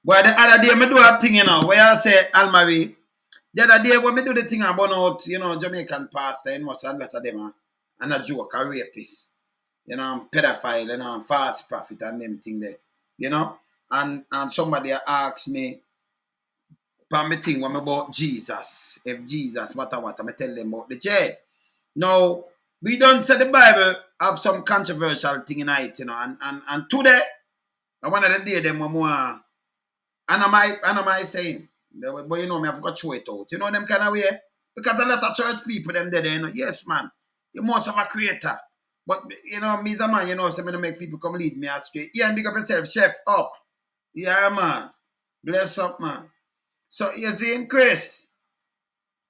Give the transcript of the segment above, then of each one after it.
But the other day, I do a thing, where I say, Almari, the other day, when I do the thing about out, Jamaican pastor, a lot of them, and a joke, a rapist, pedophile, false prophet, and them thing there, and somebody asked me, for me thing, when about Jesus, if Jesus, what, I tell them about the J. Now, we don't say the Bible have some controversial thing in it, and today, I one of the day, them more. And am I saying, but me have got to throw it out. Them kind of way? Because a lot of church people, them there, yes, man, you must have a creator. But, me as a man, so me make people come lead me astray. Yeah, and big up yourself, chef, up. Yeah, man. Bless up, man. So, you see, Chris.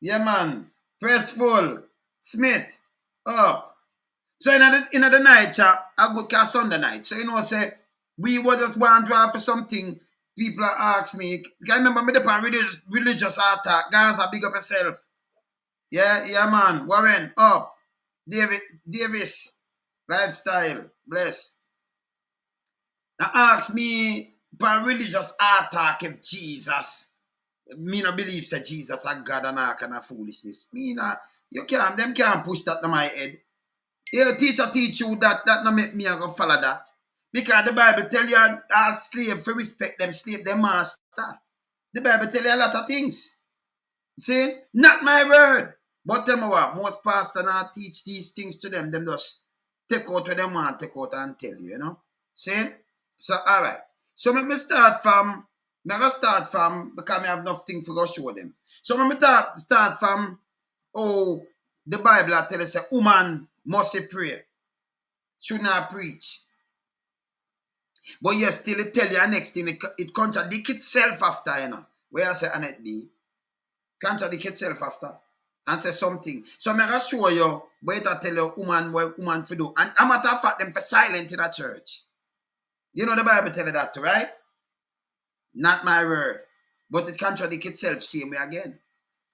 Yeah, man. Pressful. Smith. Up. So, in the night, I go to Sunday night. So, say, we would just want to drive for something. People ask me, I remember me the religious attack. Guys, big up yourself. Yeah, man. Warren, up. Davis, lifestyle, bless. Now ask me by religious attack if Jesus. Me no believe that Jesus a God and all kind of foolishness. Them can't push that to my head. Your teacher teach you that no make me go follow that. Because the Bible tell you all slave for respect them slave, their master. The Bible tell you a lot of things. See? Not my word. But tell me what, most pastors now teach these things to them. Them just take out what they want, take out and tell you, See? So, all right. So, let me start from, because I have nothing to go show them. So, let me start from, the Bible tell us a woman must pray. Should not preach. But yes, still it tell you the next thing, it contradicts itself after, Where I say Annette D. Contradict itself after. And say something. So I'm going to show you what I tell you what woman to do. And I'm matter of fact, them for silent in a church. The Bible tell you that, right? Not my word. But it contradicts itself same way again.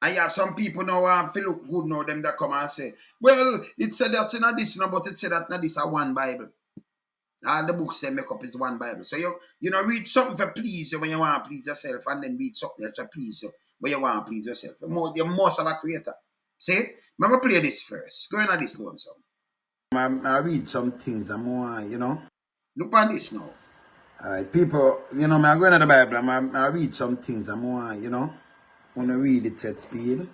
And you have some people now feel look good now, them that come and say, well, it said that's in this, but it said that this is one Bible. All the books they make up is one Bible. So you read something for please you when you want to please yourself, and then read something else for please you when you want to please yourself. You must have a creator. See? I'm going to play this first. Go in this lonesome. I read some things that more, Look at this now. All right, people, I'm going to the Bible. I read some things that more, want to read it at speed,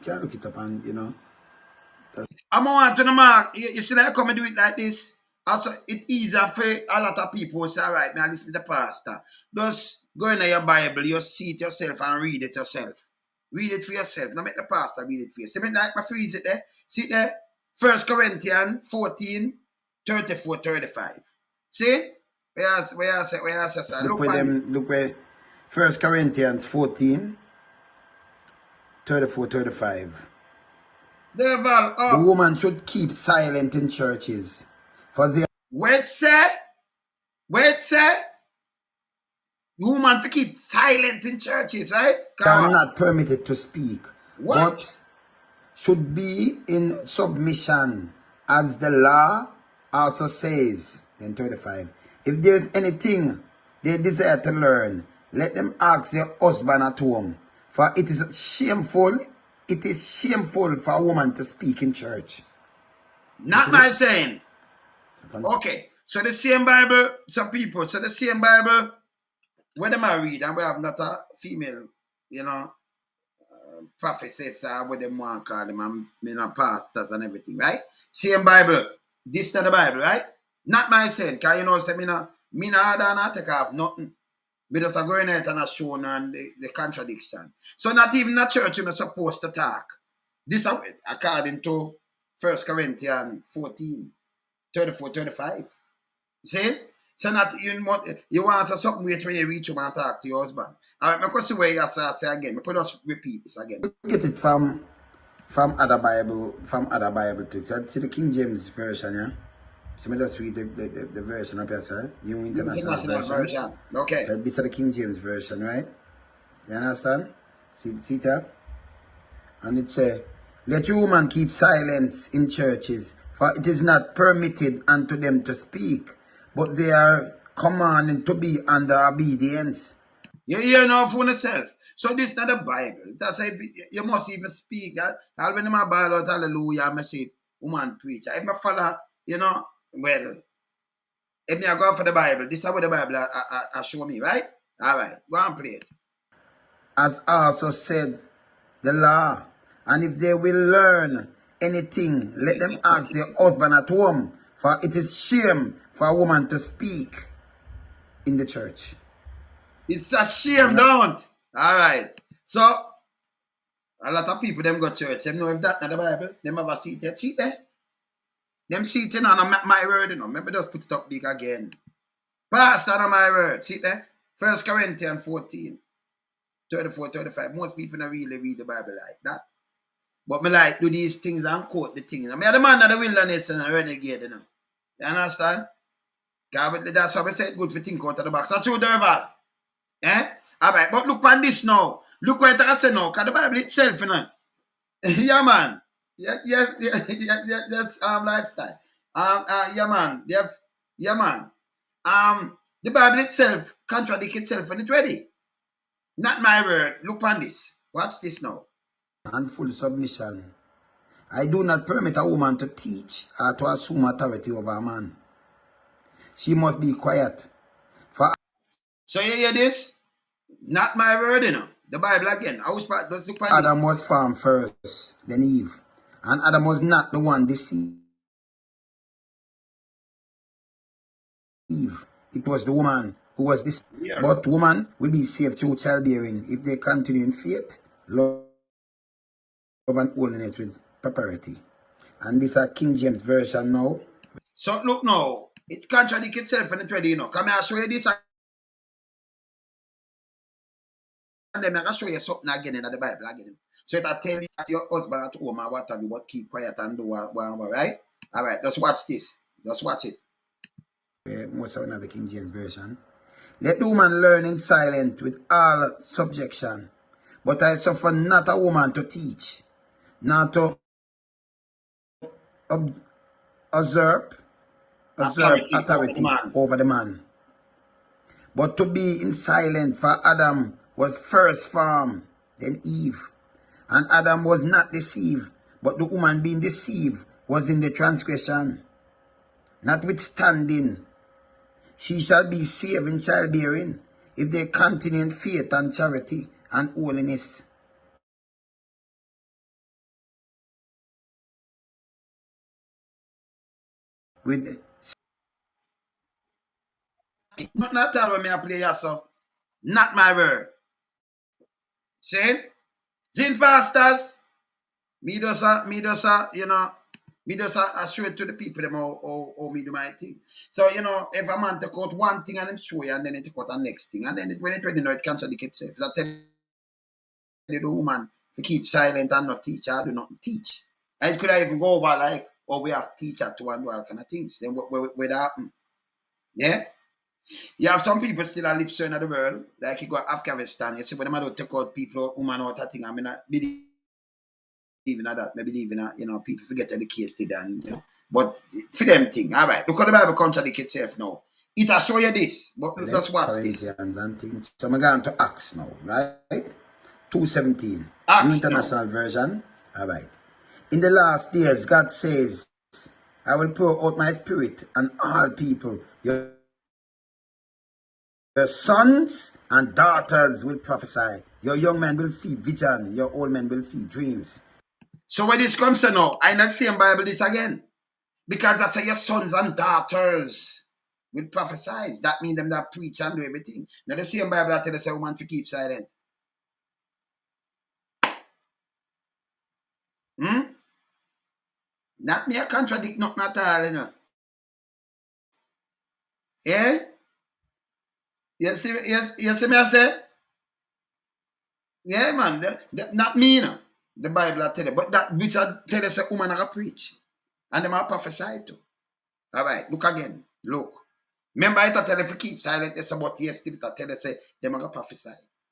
Can't look it up and, I'm going to the mark. You see that I come and do it like this? Also, it's easier for a lot of people to say, all right, now listen to the pastor. Just go in your Bible, you see it yourself and read it yourself. Read it for yourself. Now make the pastor read it for you. See me like my freeze it there? See it there? 1 Corinthians 14, 34, 35. See? Where I say, look where 1 Corinthians 14, 34, 35. Devil, the woman should keep silent in churches. For the wait, say, the woman to keep silent in churches, right? They are not permitted to speak, but should be in submission, as the law also says. In 35, if there is anything they desire to learn, let them ask their husband at home, for it is shameful. It is shameful for a woman to speak in church. Not my saying. Okay, so the same Bible, some people, the same Bible, when them I read, and we have not a female, prophetess, what them want to call them, and pastors and everything, right? Same Bible, this is not the Bible, right? Not my saying, because say, me not take off nothing. We just are going out and showing on the contradiction. So not even a church you're not supposed to talk. This is according to 1 Corinthians 14. 34, 35. See? So not even you want to something wait when you reach home and talk to your husband. All right, I see where you say again. I could just repeat this again. Get it from other Bible texts. See the King James version, yeah? So me just read the version up here, sir. New International version. Okay. So this is the King James version, right? You understand? See there? And it says, let your woman keep silence in churches, for it is not permitted unto them to speak, but they are commanding to be under obedience. You hear now for yourself. So this is not the Bible. That's why you must even speak. I'll be in my Bible, hallelujah, I say, woman preach. If I follow, well, if I go for the Bible, this is what the Bible I show me, right? All right, go and play it. As also said the law, and if they will learn anything, let them ask their husband at home, for it is shame for a woman to speak in the church. It's a shame, don't. All right. So, a lot of people, them go to church. Them know if that's not the Bible, them have a seat there. See there? Them seating on my word, Remember, just put it up big again. Pastor on my word. See there? 1 Corinthians 14, 34, 35. Most people don't really read the Bible like that. But me like do these things and quote the things. I mean, the man of the wilderness and a renegade, You understand? That's why I said good for think out of the box. That's true, Derval. All right, but look on this now. Look what I say now, because the Bible itself, Yeah, man. Yes, lifestyle. Yeah, man. Yeah, man. The Bible itself contradicts itself and it's ready. Not my word. Look on this. Watch this now. And full submission. I do not permit a woman to teach or to assume authority over a man. She must be quiet. So you hear this? Not my word, The Bible again. Let's look on Adam was formed first, then Eve. And Adam was not the one deceived. It was the woman who was deceived. Yeah. But woman will be saved through childbearing if they continue in faith, love, and holiness with propriety. And this is a King James version now. So look now, it contradicts itself and it's ready, Come here, I'll show you this. And then I'll show you something again in the Bible again. So if I tell you your husband at home or what have you, but keep quiet and do what, right? All right, just watch this. Just watch it. Most of another King James version. Let the woman learn in silence with all subjection. But I suffer not a woman to teach, not to usurp authority over the man. But to be in silence, for Adam was first formed, then Eve. And Adam was not deceived, but the woman being deceived was in the transgression. Notwithstanding, she shall be saved in childbearing, if they continue in faith and charity and holiness. Not all when me I play so. Not my word. See? Zin pastors, me just I show it to the people them how me do my thing. So, if a man take out one thing and him show you, and then it take out the next thing, and then when it ready now, it contradicts itself. So I tell the woman to keep silent and not teach, I do not teach. And it could even go over like, we have teacher to and do all kind of things. Then what that happen? Yeah? You have some people still live so in the world, like you go to Afghanistan, you see when they don't take out people, woman out that thing, I mean, I believe in that, maybe believe in, people forget educated and, but for them thing, all right, look at the Bible contradict itself now. It will show you this, but let's watch this. And things. So I'm going to Acts now, right? 2:17, New International Version, all right. In the last days, God says, I will pour out my spirit on all people. Your sons and daughters will prophesy. Your young men will see vision. Your old men will see dreams. So when this comes to now, I not same Bible this again. Because that's your sons and daughters will prophesy. That means them that preach and do everything. Now the same Bible that tells a woman to keep silent. Not me a contradict nothing at all, Yeah? You see me I say? Yeah, man. Not me, The Bible I tell you. But that which I tell you, say, woman I preach. And them I prophesy too. All right, look again. Look. Remember, I tell you to keep silent. It's about yesterday. I tell you, say, them I prophesy.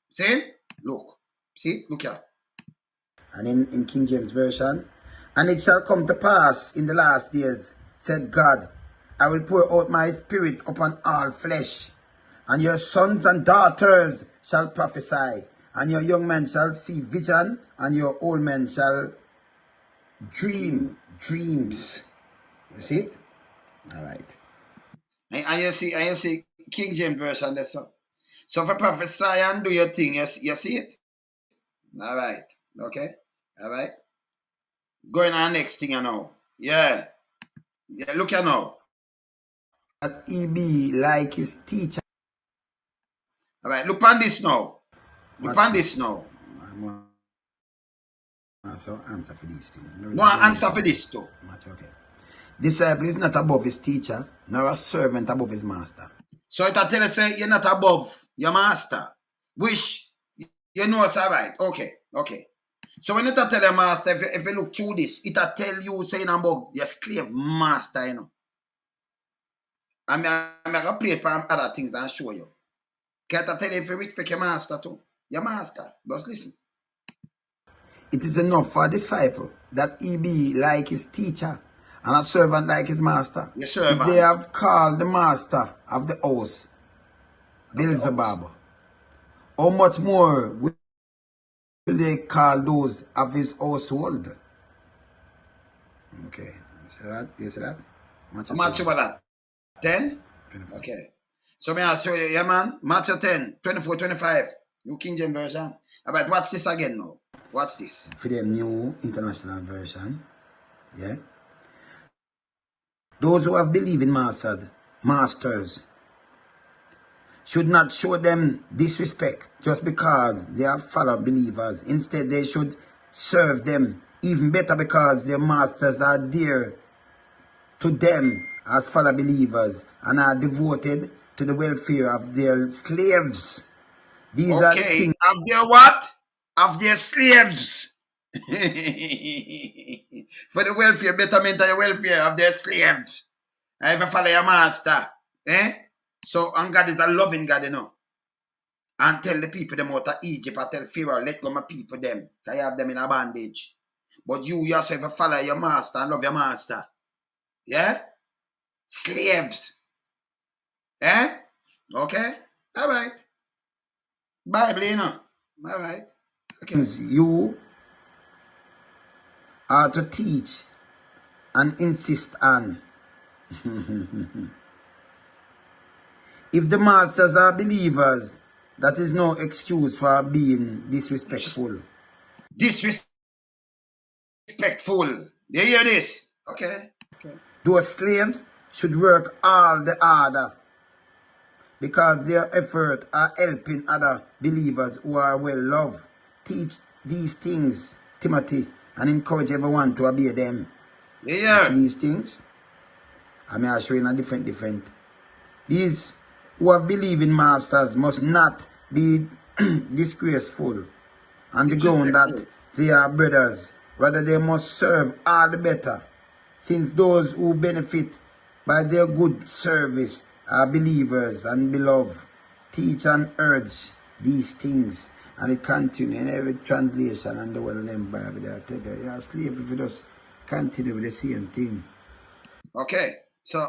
See? Look. See? Look here. And in King James Version, and it shall come to pass in the last days, said God, I will pour out my spirit upon all flesh, and your sons and daughters shall prophesy, and your young men shall see vision, and your old men shall dream dreams. You see it? All right. And you see King James Version there, so. So for prophesy and do your thing, you see it? All right. Okay. All right. Going on next thing you know. Yeah. Yeah, look at now. That he be like his teacher. All right, look on this now. Look on this now. Answer for these things. No answer for this too. Okay. Disciple is not above his teacher, nor a servant above his master. So it tell you say you're not above your master. Which you know it's all right. Okay. So when it tell your master, if you look through this, it tell you saying above your slave master, you know. I'm gonna play it for other things and show you. Can't I tell you if you respect your master too? Your master. Just listen. It is enough for a disciple that he be like his teacher and a servant like his master. Your servant. If they have called the master of the house Beelzebub, how much more will they call those of his household? Okay. You see that? How much about that? 10? Okay. So may I show you, yeah man? Matthew 10, 24, 25. New King James Version. About watch this again now. Watch this. For the New International Version. Yeah. Those who have believed in masters should not show them disrespect just because they are fellow believers. Instead, they should serve them even better because their masters are dear to them as fellow believers and are devoted to the welfare of their slaves. These are the things. Of their what? Of their slaves. For the welfare, betterment of your welfare of their slaves. And if you follow your master, so, and God is a loving God, you know. And tell the people them out of Egypt, I tell Pharaoh, let go my people them, because you have them in a bondage. But you yourself, you follow your master and love your master. Yeah? Slaves. Okay? All right. Bible, you know. All right. Okay. You are to teach and insist on. If the masters are believers, that is no excuse for being disrespectful. Disrespectful. You hear this? Okay. Those slaves should work all the harder because their effort are helping other believers who are well loved. Teach these things, Timothy, and encourage everyone to obey them. Yeah. These things, I may show you in a different. These who have believed in masters must not be disgraceful on the ground that they are brothers. Rather, they must serve all the better, since those who benefit by their good service are believers and beloved. Teach and urge these things. And it continues in every translation and the one of them Bible. They tell you, you're a slave if you just continue with the same thing. Okay. So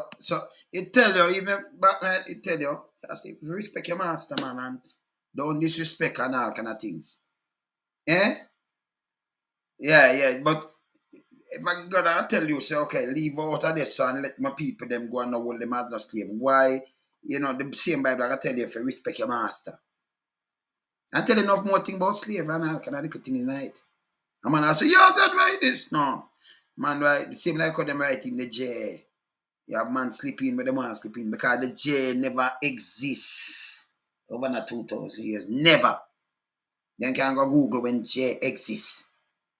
it tell you, even Batman, it tell you, respect your master, man, and don't disrespect and all kind of things. Yeah, but if I gotta tell you, say, okay, leave out of this and let my people them go and hold them as a slave. Why? You know, the same Bible I tell you if you respect your master. I tell you enough more thing about slave and all kind of little thing in night. And man, I say, yo, God write this. No. Man, right, the same like how them write in the J. You have man sleeping, but the man sleeping because the J never exists over the 2,000 years. Never. Then can go Google when J exists.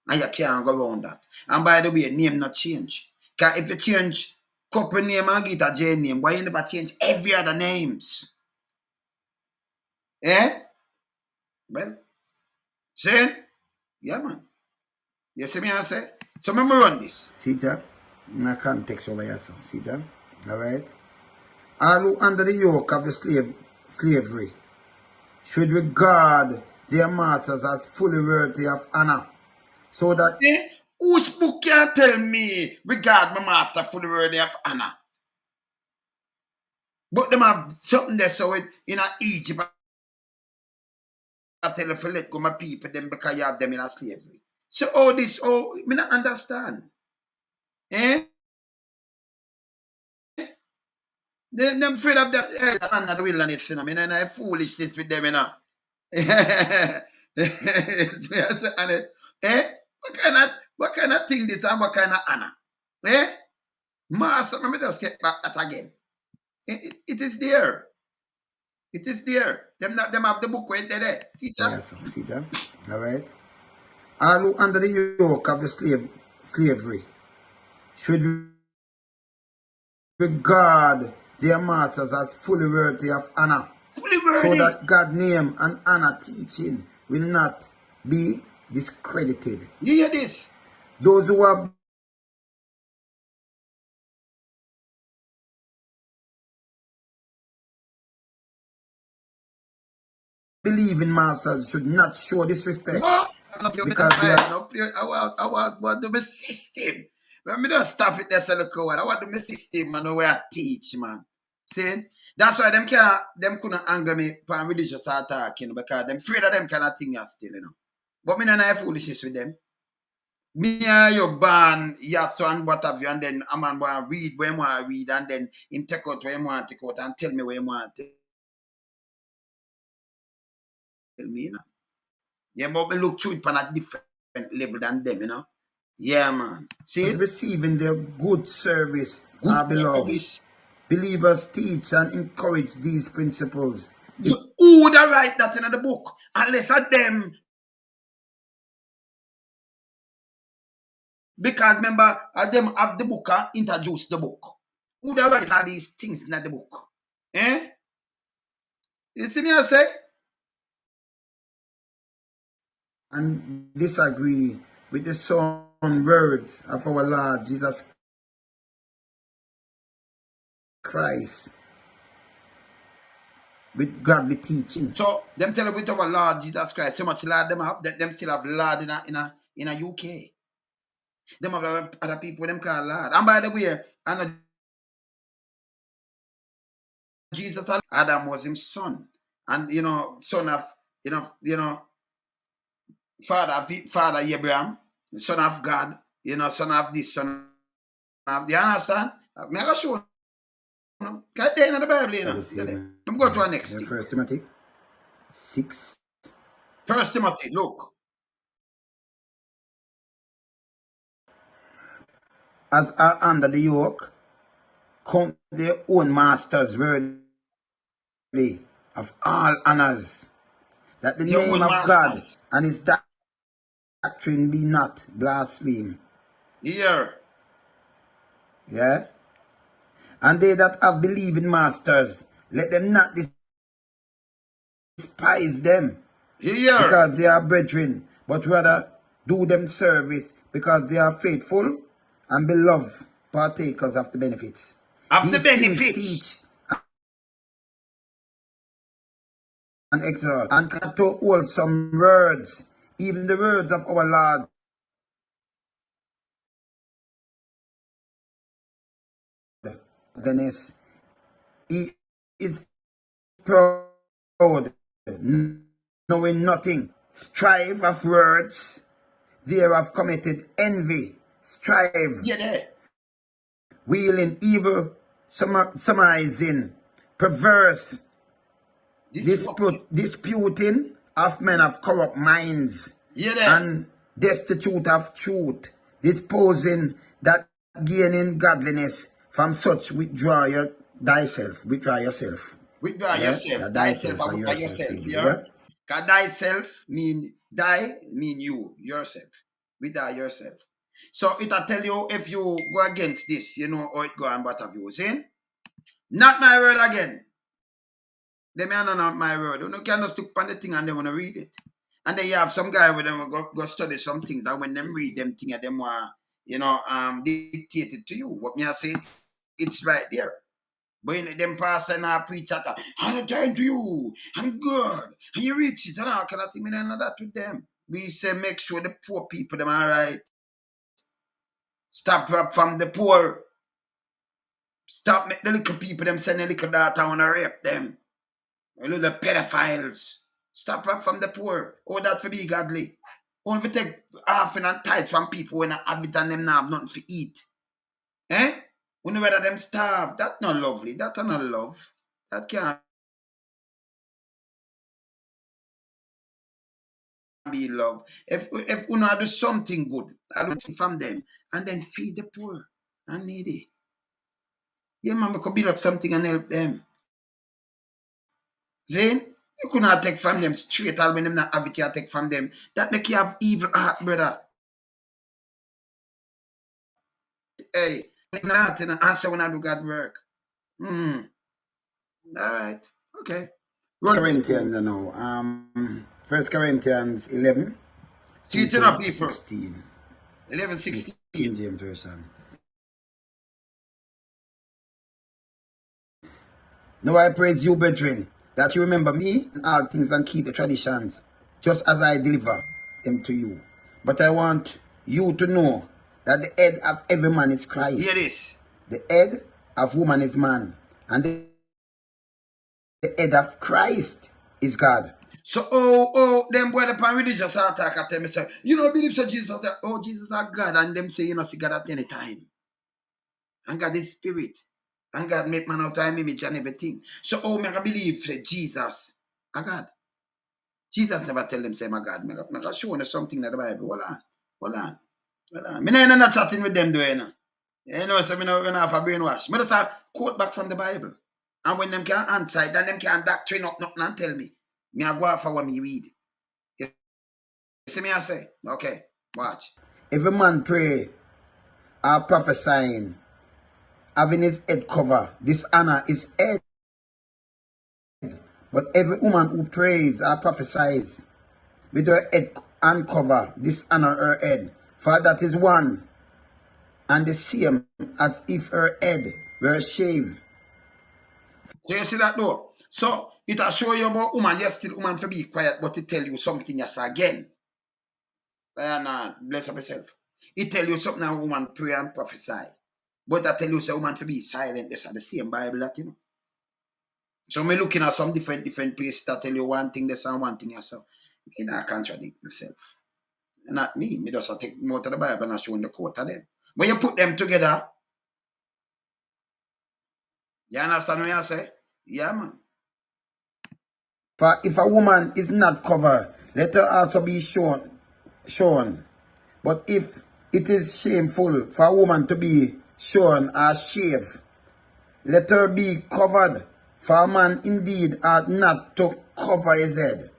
And you can't go around that. And by the way, name not change. Because if you change couple name and get a J name, why you never change every other names? Well, see? Yeah, man. You see me I say? So let me run this. See that? In a context over here, so see that? Alright? All who under the yoke of the slavery should regard their masters as fully worthy of honor. So that Which book can tell me regard my master fully worthy of honor? But them have something there so it in Egypt. I tell you to let go my people them because you have them in a slavery. So all this, me not understand. Eh? Them afraid of that man the wilderness, you know. I mean, foolishness with them, you know. Eh? What kind of thing this and what kind of honor? Eh? Master, let me just set back that again. It is there. It is there. Them have the book right there. See that? Yes, see that? All right. All who under the yoke of the slavery should regard their masters as fully worthy of honor, so that God's name and honor teaching will not be discredited. You hear this? Those who are believing masters should not show disrespect. Because they are I want the system. Let me just stop it there, so look out. I want the system and the way I teach, man. See? That's why them couldn't anger me for religious attack, you know, because them afraid of them kind of thing still, you know. But me not have foolishness with them. Me and you born, you have to and what have you, and then a man want to read where he want to read, and then him take out where he want to take out and tell me where he want to tell me, you know. Yeah, but we look through it on a different level than them, you know. Yeah, man. See? Receiving their good service, our beloved. Believers teach and encourage these principles. Who would write that in the book? Unless of them. Because remember, them have the book, introduce the book. Who would write all these things in the book? Eh? You see me, I say? And disagree with the sound words of our Lord Jesus Christ with godly teaching. So them tell you with our Lord Jesus Christ, so much Lord them have, them still have Lord in a UK. Them have other people them call Lord. And by the way, and Jesus Adam was his son. And you know, son of Father Abraham, son of God, you know, son of this, son of, do you understand? Me I go show you. Because they in the Bible, you know. I'm going to our next thing. 1 Timothy 6. 1 Timothy, look. As are under the yoke, count their own masters worthy of all honors, that the name of God and his doctrine be not blasphemed. Here. Yeah? And they that have believing masters, let them not despise them, Here. because they are brethren, but rather do them service, because they are faithful and beloved partakers of the benefits. These things teach and exhort, and to wholesome words, even the words of our Lord. Dennis, he is proud, knowing nothing, strive of words, thereof committed envy, strive, wheeling evil, surmising, perverse, disputing of men of corrupt minds, and destitute of truth, disposing that gaining godliness, from such withdraw yourself. Withdraw yourself. Thyself for yourself. Yeah? Because thyself mean die, mean you, yourself. Withdraw yourself. So it'll tell you if you go against this, you know how it go and what have you. See? Not my word again. They may not my word. You can just look on the thing and they want to read it. And then you have some guy with them go study some things, and when them read them thing, them want, you know, dictate it to you. What me I say, it's right there. But in them pastor and I preach at I'm time to you, I'm good. And you reach it, and I cannot think of that with them. We say make sure the poor people them are right. Stop from the poor. Stop make the little people them send a little daughter and rape them. A little pedophiles. Stop up from the poor. Oh, that for be godly. Only if take offering and tithe from people when I have it and them not have nothing to eat. Eh? When whether them starve. That's not lovely. That's not love. That can't be love. If una do something good, I do from them, and then feed the poor and needy. Yeah, man, we could build up something and help them. Then you could not take from them straight all when them not have it, you take from them. That make you have evil heart, brother. Hey, not answer when I do God work. All right. Okay. Corinthians, you know. 1 Corinthians 11. See it up, people. 16. 11:16. King James Version. Now I praise you, brethren, that you remember me in all things and keep the traditions, just as I deliver them to you. But I want you to know that the head of every man is Christ. Here it is. The head of woman is man. And the head of Christ is God. So, them boy upon religious attack at them say, you know, believe so Jesus, Jesus are God, and them say, you know, see God at any time. And God is spirit. And God make man out of him image and everything. So, me believe say Jesus are God. Jesus never tell them say my God. Me show you something in the Bible. Hold on. Me not chatting with them doing. You know, so me no have a brainwash. Me just quote back from the Bible. And when them can answer it, then them can doctrine up nothing and tell me. Me I go off for what me read. You see me I say? Okay, watch. Every man pray or prophesying, having his head cover, dishonor his head. But every woman who prays or prophesies with her head uncover, dishonor her head. For that is one and the same as if her head were shaved. So you see that though? So it will show you about woman, yes, still woman to be quiet, but it tell you something else again. Bless up yourself. It tell you something a woman pray and prophesy. But I tell you say woman to be silent. That's the same Bible that you know. So me looking at some different places that tell you one thing, this and one thing yourself. Me not contradict myself. Not me. Me just take more to the Bible and show the quote of them. When you put them together, you understand what I say? Yeah, man. For if a woman is not covered, let her also be shown. But if it is shameful for a woman to be shorn or shaved, let her be covered. For a man indeed ought not to cover his head,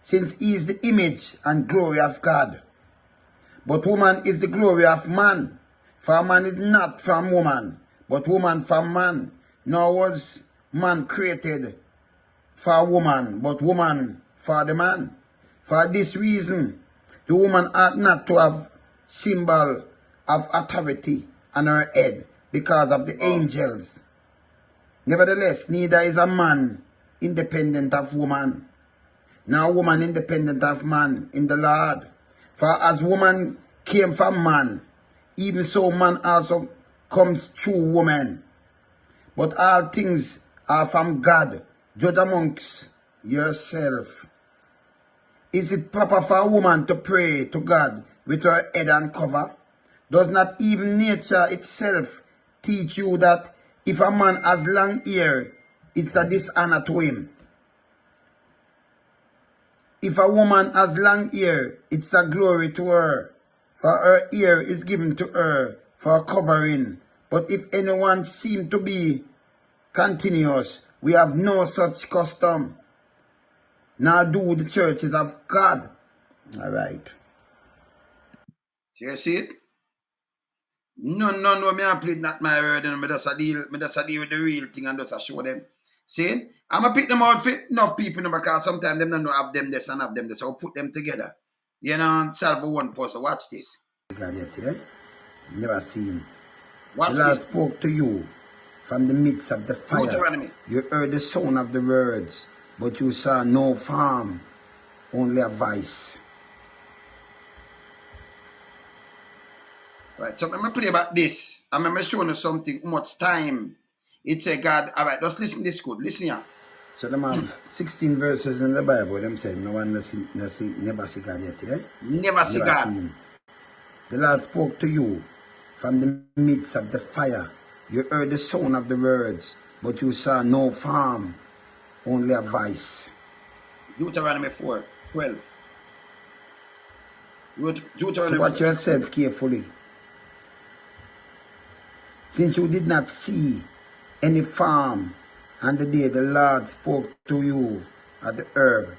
since he is the image and glory of God. But woman is the glory of man. For a man is not from woman, but woman from man. Nor was man created for a woman, but woman for the man. For this reason, the woman ought not to have symbol of authority on her head because of the angels. Nevertheless, neither is a man independent of woman, nor woman independent of man in the Lord. For as woman came from man, even so man also comes through woman. But all things are from God. Judge amongst yourself. Is it proper for a woman to pray to God with her head uncovered? Does not even nature itself teach you that if a man has long hair, it's a dishonor to him? If a woman has long hair, it's a glory to her, for her hair is given to her for covering. But if anyone seem to be continuous, we have no such custom, nor do the churches of God. All right. So you see it? No, me I plead not my word, and me just a deal with the real thing and just show them. See? I'm gonna pick them out for enough people because sometimes them don't know have them this and have them this. So I'll put them together. You know, and solve one person. Watch this. God yet, yeah? Never seen. Watch the Lord this. spoke to you from the midst of the fire. You heard the sound of the words, but you saw no form, only a voice. Right, so I'm going to play about this. I'm going to show you something, much time. It's a God. All right, just listen this good. Listen here. So them have 16 verses in the Bible. Them say no one never see God yet, yeah? Never see God. Him. The Lord spoke to you from the midst of the fire. You heard the sound of the words, but you saw no form, only a voice. Deuteronomy 4:12. So watch yourself carefully. Since you did not see any form on the day the Lord spoke to you at the herb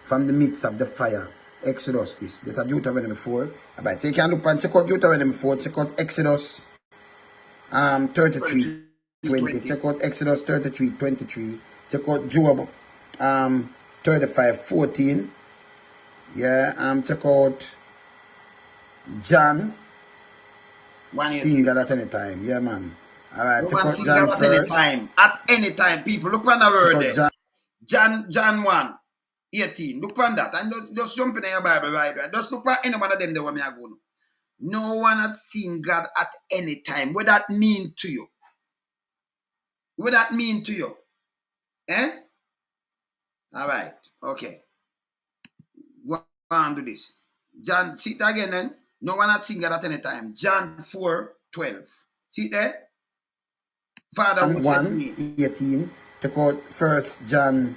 from the midst of the fire. Exodus this. That's Deuteronomy 4. Alright, so you can look and check out Deuteronomy 4, check out Exodus 33:20. Check out Exodus 33:23. Check out Job 35:14. Yeah, check out John. Seeing God at any time. Yeah, man. Alright, check out John first. At any time, people. Look on the word there. John 1:18. Look on that. And just jump in your Bible right there. Just look at any one of them there where me are going. No one had seen God at any time. What that mean to you? What that mean to you? Eh? All right. Okay. Go on do this. John, see it again then. No one had seen God at any time. John 4:12. See it there? Father who said me. 1:18. Check out 1 John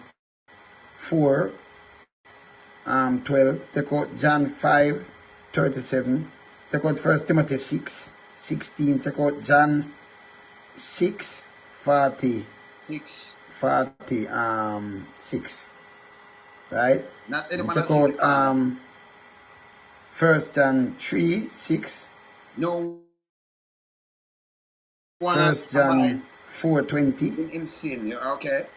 4:12. Check out John 5:37. Check out 1 Timothy 6:16. Check out John 6:40. 6. Right? Check out 1 John 3:6. No. 1 John 4:20. In sin, okay.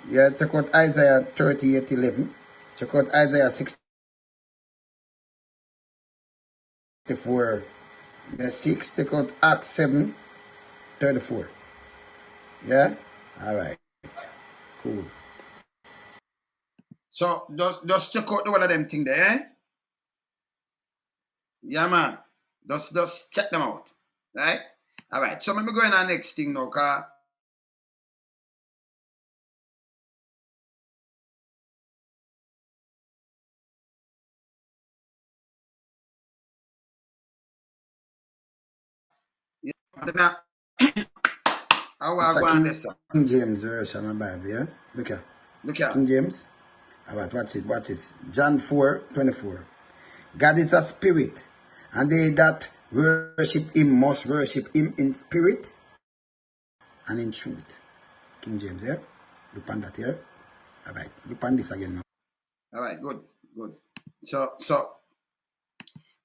Yeah, check out Isaiah 38:11. Check out Isaiah 64. 6. Check out Acts 7:34. Yeah? Alright. Cool. So just check out the one of them thing there, eh? Yeah, man. Just check them out. Right? Alright. So let me go in our next thing now, cause King James version of the Bible, yeah? Look here. King James. Alright, watch it. John 4:24. God is a spirit, and they that worship him must worship him in spirit and in truth. King James, yeah? Look on that here. Alright, look on this again now. Alright, good. So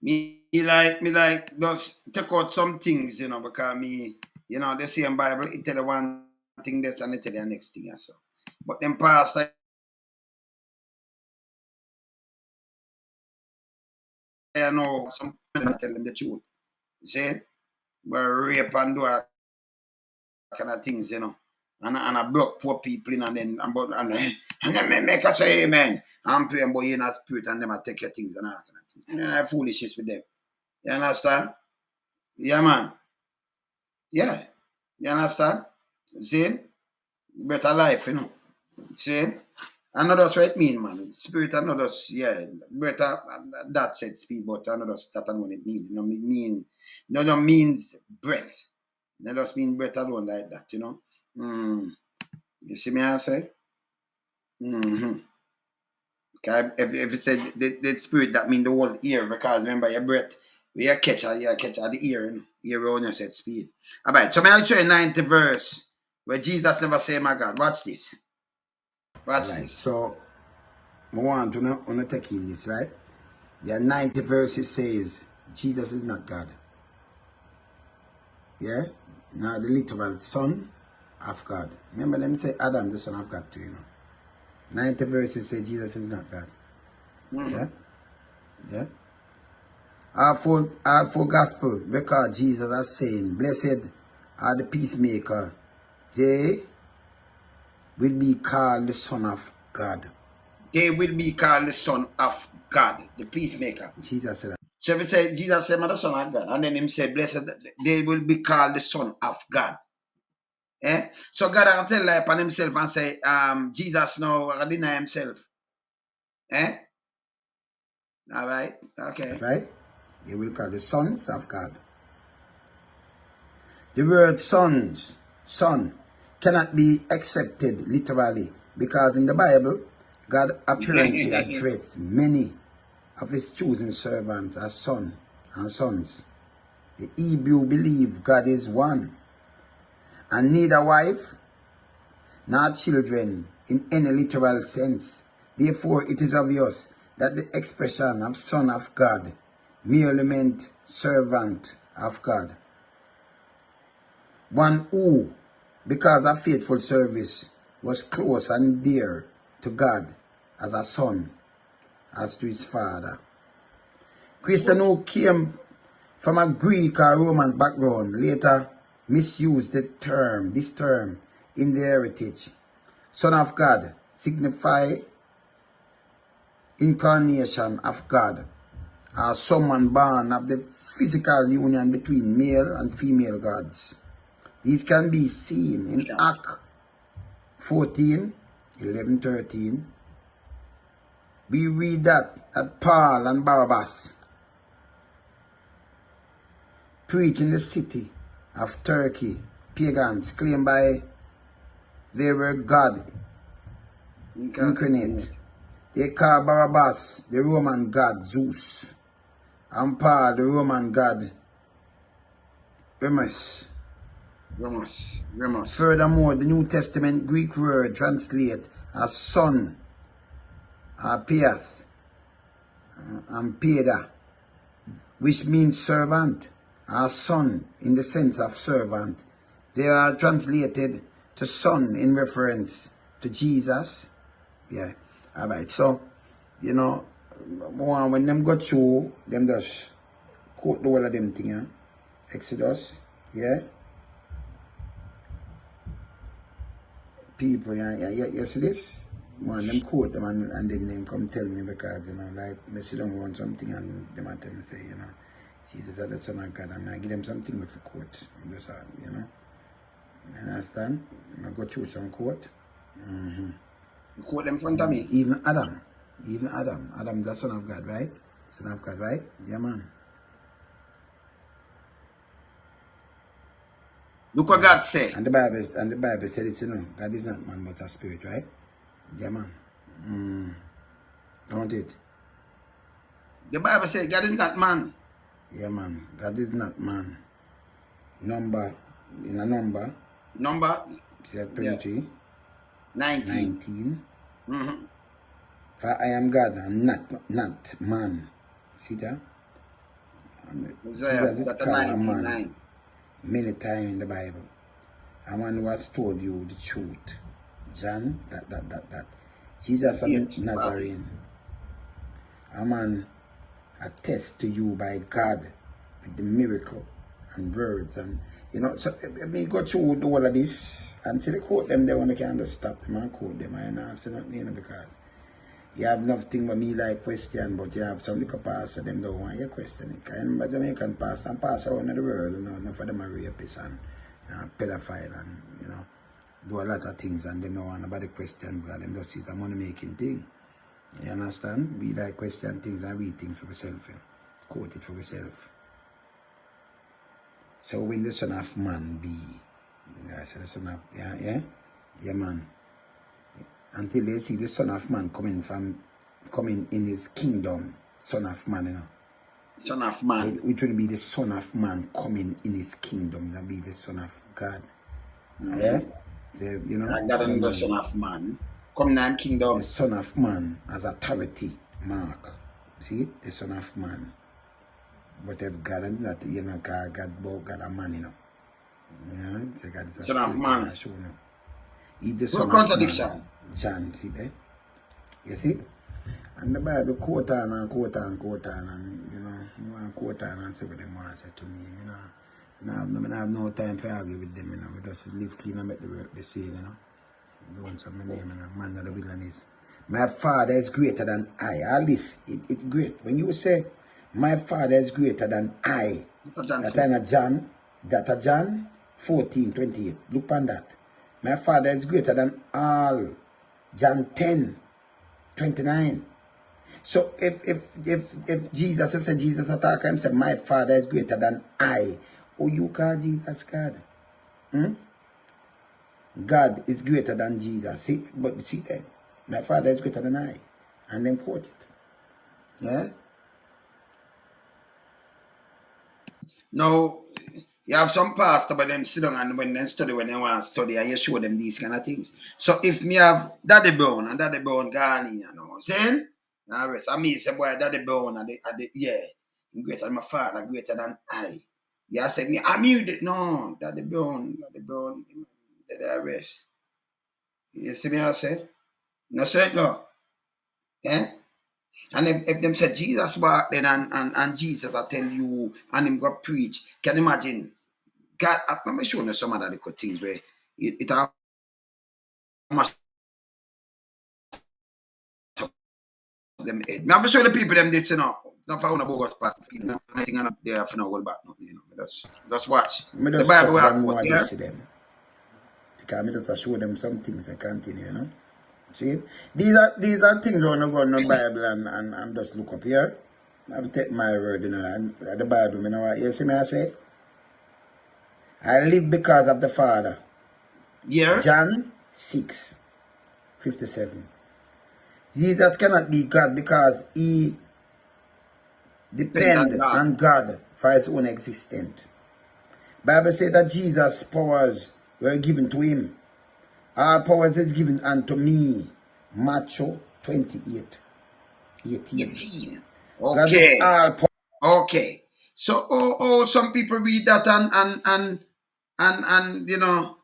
me like just take out some things, because me, the same Bible, it tell you one thing this and it tell you the next thing also. But them pastor know some people tell them the truth. See? But rape and do a kind of things, and I broke poor people in and then make us say amen. I'm praying about you in a spirit and them I take your things and all that kind of things. And I foolishness with them. You understand? Yeah, man. Yeah. You understand? See? Better life, See? I know that's what it mean, man. Spirit, I know that's, yeah. Better, that said speed, but I know that's that alone it mean. It means breath. It just mean breath alone like that, You see me I say? Okay, if you said the spirit, that mean the whole ear, because remember your breath, you catch at the ear, ear on your set speed. Alright, so I'll show you 90 verse where Jesus never say my God. Watch this. This. So I want to take in this, right? There are 90 verses says Jesus is not God. Yeah? Now the literal son of God. Remember them say Adam the son of God too, 90 verses say Jesus is not God. Yeah? Yeah? Our four gospel record Jesus as saying, blessed are the peacemaker. They will be called the son of God. They will be called the son of God, the peacemaker. Jesus said that. So we say Jesus said, the Son of God. And then him said, blessed, they will be called the Son of God. Eh? So God can tell lie upon himself and say, Jesus now deny himself. Eh? All right. Okay. That's right. They will call the sons of God. The word sons, son, cannot be accepted literally because in the Bible, God apparently addressed many of his chosen servants as son and sons. The Hebrew believe God is one, and neither wife nor children in any literal sense. Therefore, it is obvious that the expression of Son of God merely meant servant of God. One who, because of faithful service, was close and dear to God as a son, as to his father. Christians who came from a Greek or Roman background later misused this term in their heritage. Son of God signify incarnation of God, or someone born of the physical union between male and female gods. These can be seen in Acts 14, 11, 13. We read that Paul and Barnabas preach in the city of Turkey. Pagans claimed by they were God incarnate. They call Barabbas the Roman god Zeus, and Paul the Roman god Remus. Furthermore, the New Testament Greek word translate as son, Pias, and Peda, which means servant, or son in the sense of servant. They are translated to son in reference to Jesus. Yeah, all right. So, you know, when them go through, them just quote the whole of them thing, yeah? Exodus, yeah. People, you see this? One them quote them and then they come tell me because, you know, like, I sit down on something and them tell me say, you know, Jesus is the Son of God, and I give them something with a quote. That's all, you know. You understand? I go through some quote. You quote them in front of me? Even Adam is the Son of God, right? Son of God, right? Yeah, man. Look what God said. And the Bible said it, you know, God is not man but a spirit, right? Yeah, man. Don't it? The Bible said God is not man. Yeah, man. God is not man. Number. See that 23? Yeah. 19. For I am God and not man. See that? Jesus is called a man many times in the Bible. A man who has told you the truth. John, that. Jesus is Nazarene. A man attest to you by God with the miracle and words, and you know, so me go through the whole of this and see the quote them there when they can't just stop them and quote them and answer nothing, you know, because you have nothing but me like question, but you have some little pastor them don't want you question it. Because remember Jamaican pastor and pastor around the world, you know, enough of them are rapists and, you know, pedophile and, you know, do a lot of things, and them don't want nobody question because them just is a money making thing. You understand? We like question things and read things for ourselves, you know? Quote it for ourselves. So when the Son of Man be, I said the Son of, yeah, man. Until they see the Son of Man coming in his kingdom, Son of Man, you know. Son of Man. It will be the Son of Man coming in his kingdom. That be the Son of God. Yeah? So, you know. God and the Son of Man. Come now in kingdom. The Son of Man has authority, mark. See? The Son of Man. But if God and that, you know, God a man, you know. Yeah? So God is a Son of Man. He's the Son of Man. John, see there? You see? And the Bible quote on, and you know, you want to quote on and say what they want to say to me, you know. I have no time to argue with them, you know. We just live clean and make the work they say, you know. Don't say my name, you know. Man of the wilderness. My Father is greater than I. All this, it's great. When you say my Father is greater than I. That are John 14:28. Look on that. My Father is greater than all. John 10:29. So if Jesus, I said Jesus attack him, say my Father is greater than I. Oh, you call Jesus God? God is greater than Jesus. See, but see then, my Father is greater than I. And then quote it. Yeah? Now, you have some pastor, but them sit down and when they study, when they want to study, and you show them these kind of things. So if me have Daddy Brown and Daddy Brown gone, you know what I'm saying? Now, rest. I mean, say, boy, Daddy Brown, yeah, I'm greater than my father, greater than I. Yeah, I said, me, I mean, no, Daddy Brown, Daddy rest. You see me, I say? No, say, no. Yeah? And if them say Jesus walk then and Jesus I tell you and him go preach, can you imagine? God, I'm showing you some of the little things where it must them head. Me have to show the people them this, you know. Not for una bogus past. I think I'm not there for no hold back, you know. Just watch. The Bible will quote, yeah? Them. Because I just show them some things and continue, you know. See? These are things when I go on the Bible and just look up here. I have to take my word, you know, and the Bible, you know what you see me I say? I live because of the Father. Yeah. John 6:57. Jesus cannot be God because he depends on God for his own existence. Bible says that Jesus' powers were given to him. All powers is given unto me. Matthew 28:18. Okay. Okay. So some people read that and you know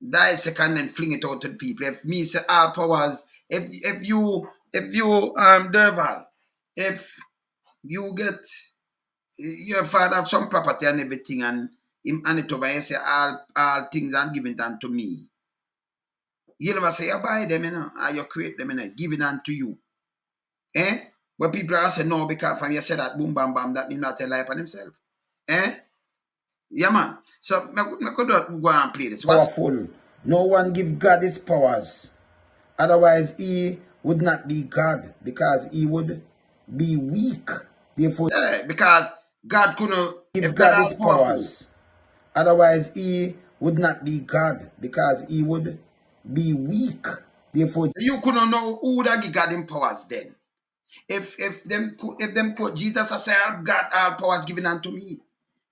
dissect and then fling it out to the people. If me say all powers, if you Derval, if you get your father have some property and everything and him hand it over and say all things are given unto me. You never say you buy them, you know, or you create them, you know, give it unto you. Eh? But people are saying no because from you say that boom bam bam that means not a life on himself. Eh? Yeah man. So I could go and play this. Powerful. No one give God his powers. Otherwise he would not be God because he would be weak. Therefore, yeah, because God couldn't give God his powers. Otherwise he would not be God because he would be weak. Therefore, you couldn't know who would give God him powers then. If them quote Jesus I say God all powers given unto me,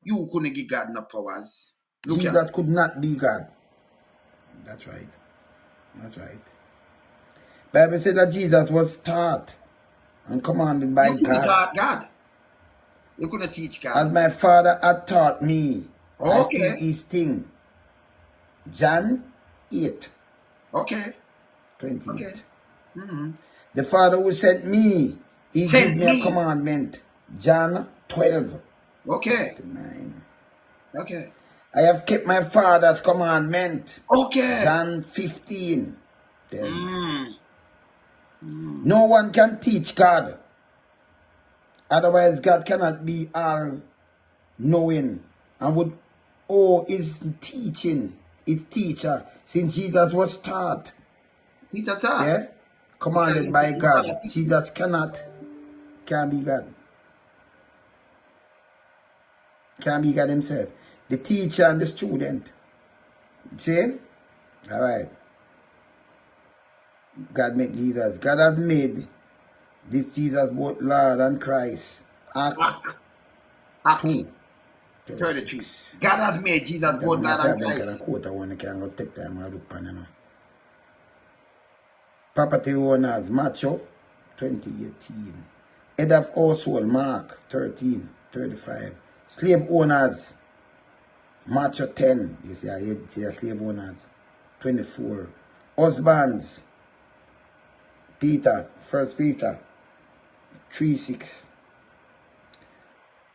you couldn't give God no powers. Look Jesus here. Could not be God. That's right. That's right. Bible said that Jesus was taught and commanded by you couldn't God. taught God. You couldn't teach God. As my Father had taught me. Okay. I speak his thing. John 8. Okay. 28. Okay. The Father who sent me, he gave me a commandment. John 12. Okay. 39. Okay. I have kept my Father's commandment. Okay. John 15. 10. No one can teach God. Otherwise, God cannot be all knowing and would owe his teaching, his teacher, since Jesus was taught. Teacher taught. Yeah? Commanded by God. Jesus can't be God. Can't be God himself. The teacher and the student. See? Alright. God made Jesus. God has made this Jesus both Lord and Christ. Acts 2:36. God has made Jesus both Lord and Christ. Property owners, Matthew 20:18. Head of household, Mark 13:35. Slave owners, Matthew 10. You see, slave owners 24. Husbands, Peter, 1 Peter 3:6.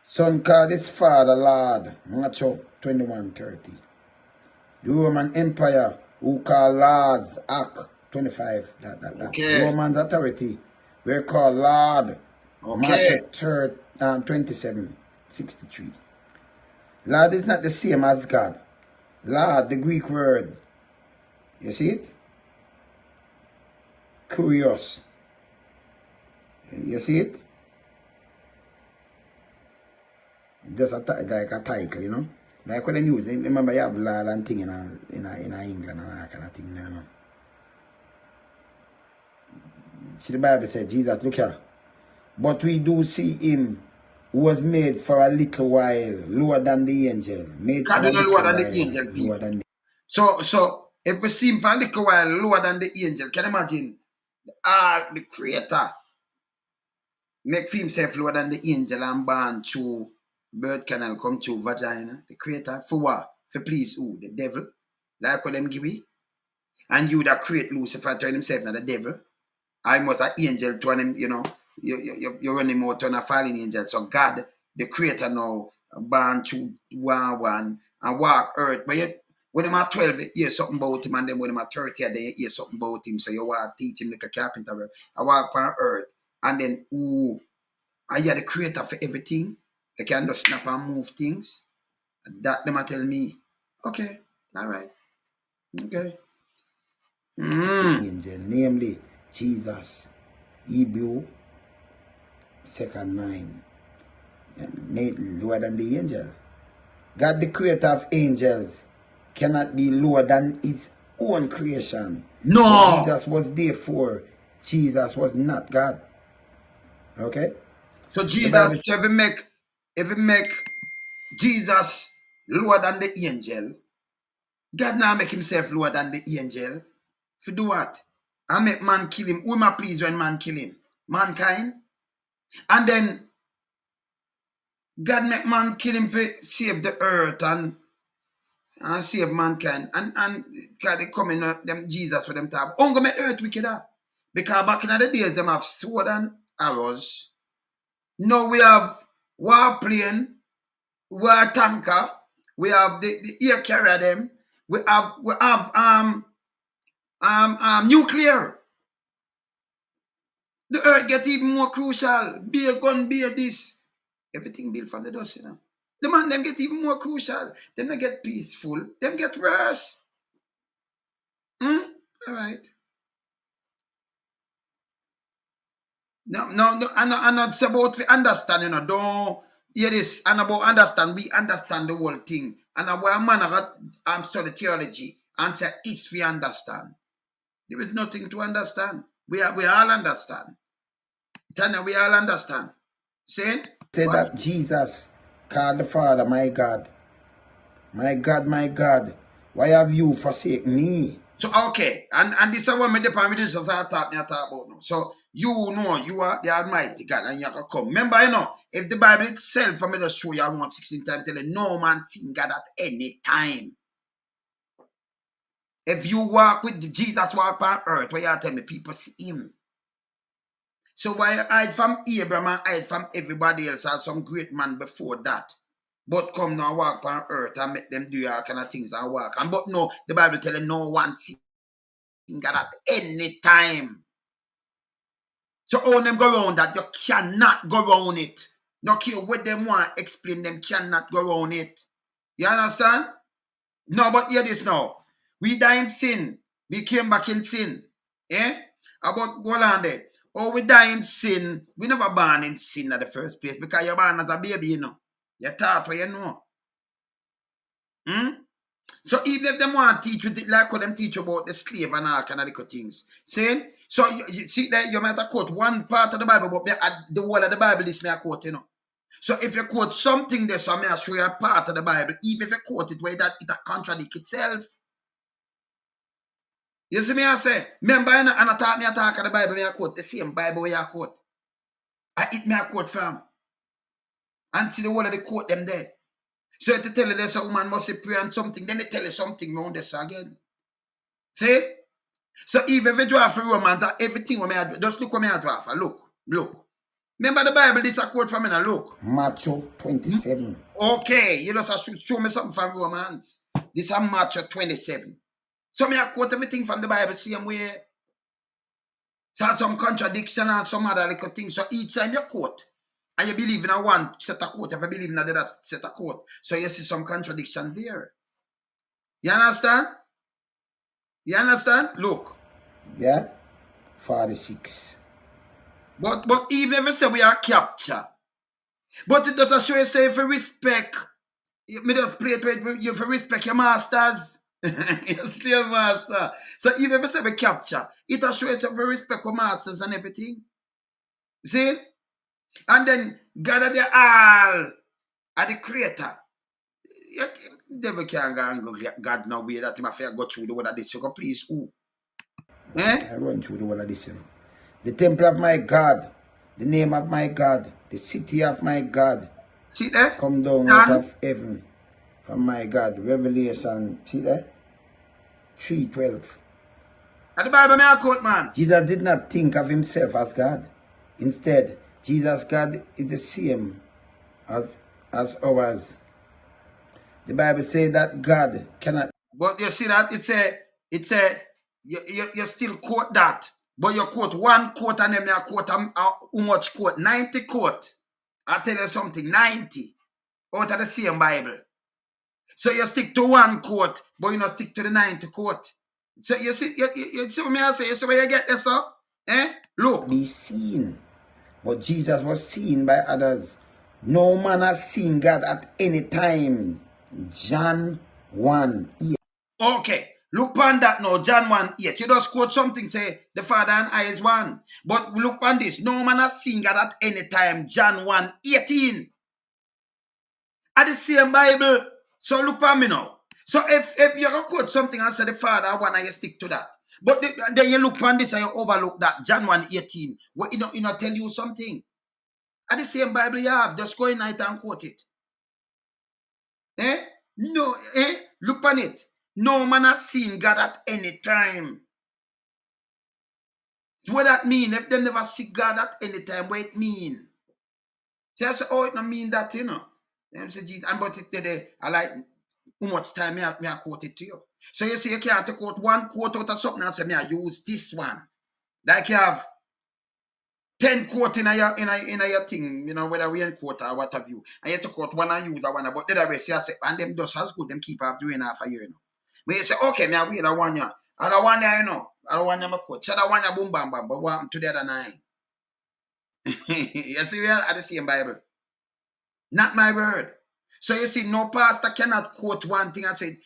Son called his father Lord, Matthew 21:30. The Roman Empire, who called lords, Act 25. Okay. Roman's authority were called Lord, Okay. Matthew 27:63. Lord is not the same as God. Lord, the Greek word. You see it? Curious. You see it? Just like a title, you know? Like when they use it, remember you have Lord and thing in England and that kind of thing, you know? See, the Bible said, Jesus, look here. But we do see him who was made for a little while lower than the angel. Made for a little Lower than while the angel, lower than the... So if we see him for a little while lower than the angel, can you imagine? The creator make himself lower than the angel and born through birth canal, come through vagina. The creator, for what? For please who? The devil. Like what them give me. And you that create Lucifer turn himself not the devil. I must an angel turn him, you know. You run him out to a fallen angel. So God, the creator now, born through one and walk earth. But yet, when him at 12, you hear something about him, and then when him at 30, then you hear something about him. So you want to teach him like a carpenter. I walk on earth. And then, are you the creator for everything? You can just snap and move things. That them a tell me. Okay, all right. Okay. angel, namely Jesus. Hebrew 2:9. Made lower than the angel. God, the creator of angels, cannot be lower than his own creation. No. But Jesus was therefore, Jesus was not God. Okay? So Jesus, if we make Jesus lower than the angel, God now make himself lower than the angel. For do what? I make man kill him. Who am I pleased when man kill him? Mankind. And then God make man kill him for save the earth and save mankind. And God they come in them Jesus for them talk. Only make the earth wicked. Because back in the days them have sword and arrows. Now we have warplane, war tanker, we have the air carrier them, we have nuclear. The earth get even more crucial. Be a gun, be a this. Everything built from the dust, you know. The man them get even more crucial. Them they get peaceful. Them get worse. All right. No, I'm not about to understand, you know. Don't hear this. And about understand, we understand the whole thing. And about a man got study theology and say it's we understand. There is nothing to understand. We all understand. Tanya, we all understand. Say that Jesus called the Father, my God, my God, my God, why have you forsaken me? So okay, and this is what me depend with this I talk about now. So you know you are the Almighty God and you have to come. Remember, you know, if the Bible itself for me to show you 1:16 times telling no man seen God at any time. If you walk with Jesus walk on earth, where you tell me people see him. So why you hide from Abraham and hide from everybody else or some great man before that? But come now walk on earth and make them do all kind of things and walk. And but no, the Bible telling no one see God at any time. So all them go around that, you cannot go around it. No care what them want explain, them cannot go around it. You understand? No, but hear this now. We die in sin. We came back in sin. Eh? About go on there. Oh, we die in sin. We never born in sin at the first place because you're born as a baby, you know. You thought what you know. So even if them want to teach with it like what them teach about the slave and all kind of little things. Saying, so you see that you might have quote one part of the Bible, but the whole of the Bible this may I quote, you know. So if you quote something there, so I may show you a part of the Bible, even if you quote it where that it contradict itself. You see me I say, remember and I talk of the Bible, me I quote the same Bible where I quote. It me I quote from. And see the whole of the quote them there. So to tell you there's a woman must pray on something, then they tell you something around this again. See? So even if you draw for Romans, everything we may do, just look what me I draw for. Look. Remember the Bible, this a quote from me now, look. Matthew 27. Okay, you just show me something from Romans. This is Matthew 27. So me I quote everything from the Bible, same way. has some contradiction and some other little things. So each time you quote, and you believe in a one set of quote, if you believe in another set of quote, so you see some contradiction there. You understand? You understand? Look. Yeah. 46. But even if you say we are capture, but it doesn't show you say if you respect, me just play it with you, if you respect your masters, your slave master. So even if you say we capture, it will show you if you respect your masters and everything. See? And then God are the all, are the creator. You devil can't go and go God no way that him affair go through the word of this. You go please who? I run through the word of this. The temple of my God, the name of my God, the city of my God. See there? Come down out of heaven from my God. Revelation, see there? 3:12. And the Bible may quote, man. Jesus did not think of himself as God. Instead, Jesus' God is the same as ours. The Bible says that God cannot. But you see that you still quote that, but you quote one quote and then you quote how much quote? 90 quote. I tell you something, 90 out of the same Bible. So you stick to one quote, but you not stick to the 90 quote. So you see what me I say? You see where you get this up? Look. Be seen. But Jesus was seen by others. No man has seen God at any time. John 1:8. Okay. Look on that now, John 1:8. You just quote something, say, the Father and I is one. But look on this. No man has seen God at any time. John 1:18. At the same Bible. So look on me now. So if you quote something and say the Father one, and you stick to that. But then you look on this and you overlook that. John 1:18. Well, you know, tell you something. At the same Bible you have. Just go in night and quote it. No, look on it. No man has seen God at any time. What that mean? If them never see God at any time, what it mean? See, I say, oh, it don't mean that, you know. Them say, Jesus, and but it today, I like how much time me I quote it to you. So you see, you can't take out one quote out of something and say, me I use this one. Like you have 10 quote in your thing, you know, whether we in quote or what have you. And you take out one and use that one, but the other way, see, I say, and them just as good, them keep off doing half a year, you know. But you say, okay, me I wait a 1 year. I don't want you know. I don't want them a quote. So I want you boom bam bam, but what happened to the other 9? You see, we are at the same Bible. Not my word. So you see, no pastor cannot quote one thing and say,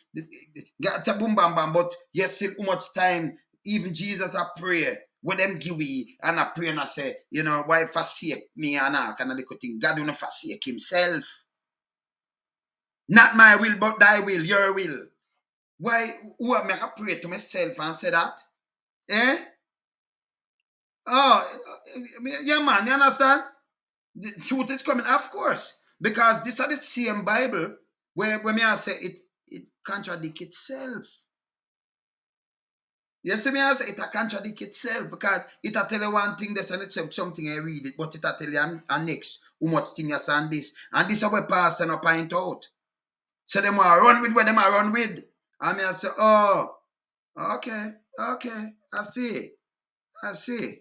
God say boom bam bam, but you see how much time, even Jesus a pray, with them give we, and I pray and I say, you know, why forsake me and all kind of little thing. God don't forsake himself. Not my will, but thy will, your will. Why, who am I pray to myself and say that? Oh, yeah, man, you understand? The truth is coming, of course, because this is the same Bible where me I say it contradicts itself. You see me I say it contradicts itself because it tell you one thing this and it says something I read it, but it tell you and next how much thing you say and this is what pastor no point out. So them are run with what them are run with. And me I say, oh, okay, I see. I see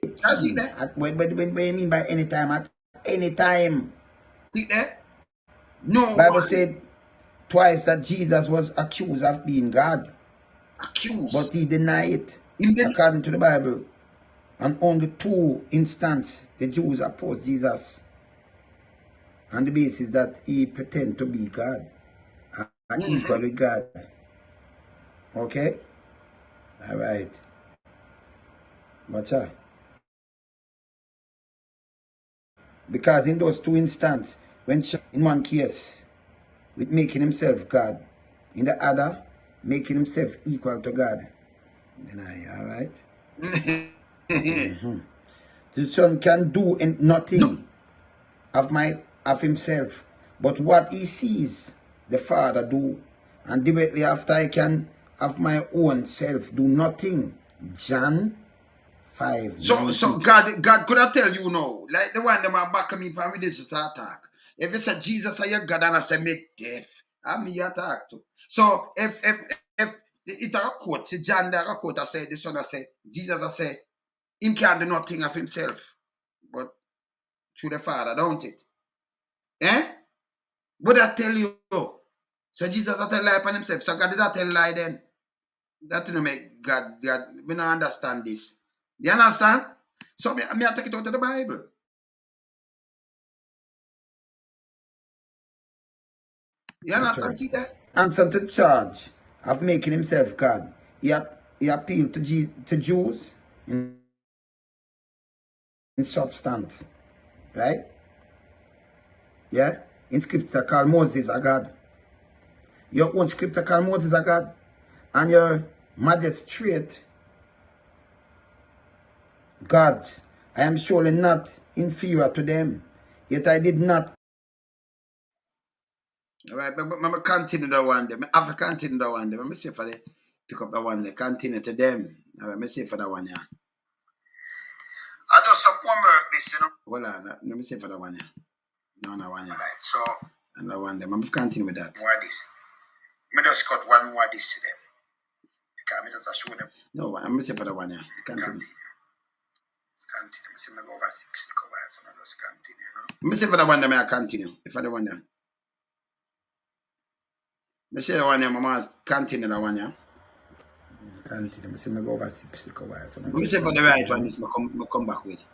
that. What do you mean by any time? At any time. See that? No. Bible said twice that Jesus was accused of being God. Accused. But he denied it. According to the Bible. And only 2 instances the Jews opposed Jesus. On the basis that he pretended to be God. And equal with God. Okay? Alright. Watch out. Because in those 2 instances, when in one case, with making himself God, in the other, making himself equal to God. Deny, alright? The Son can do nothing of himself, but what he sees the Father do, and directly after I can of my own self do nothing. John 5. So God could have tell you now, like the one that are back me from religious attack. If it's a Jesus or your God and I say make death, I'm me attack too. So if it a quote, see John there a quote I say the Son I say, Jesus I say, Him can't do nothing of himself, but through the Father, don't it? Eh? But I tell you, so Jesus I tell lie upon himself. So God did not tell lie then. That didn't make God, we don't understand this. Do you understand? So me I take it out of the Bible. You understand, see that? Answer to charge of making himself God. He appealed to Jews in substance. Right? Yeah? In scripture called Moses a God. Your own scripture called Moses a God. And your magistrate gods. I am surely not inferior to them. Yet I did not. All right, but I'm continue that one day. I have to continue that one day. Let me see if I pick up that one day. Continue to them. All right, let me see for that one, yeah. I just one more this, you know. Hold on, let me see for that one, yeah. No, one, yeah. Right, so. And that one day. I'm continue with that. More this. I just cut one more this to them. Because I just show them. No, let me see for that one, yeah. Continue. Continue. I see me go over 6 hours and I just continue, you know. Let me see for that one, I continue. If I the one, yeah. I see that one, yeah, Mama, continue that one, yeah. Continue. I see me go over 6 hours. Let me see for the right one, this I come back with.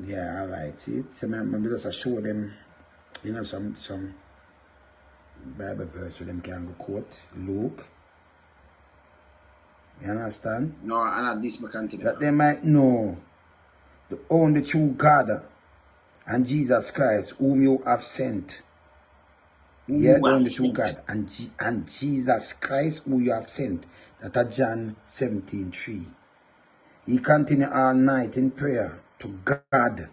Yeah, alright. See it? So maybe just show them, you know, some Bible verse where them can go quote. Luke. You understand? No, and not this I continue. That they might know the only true God and Jesus Christ whom you have sent. Yeah, the only true God and Jesus Christ who you have sent. That are John 17:3. He continued all night in prayer to God.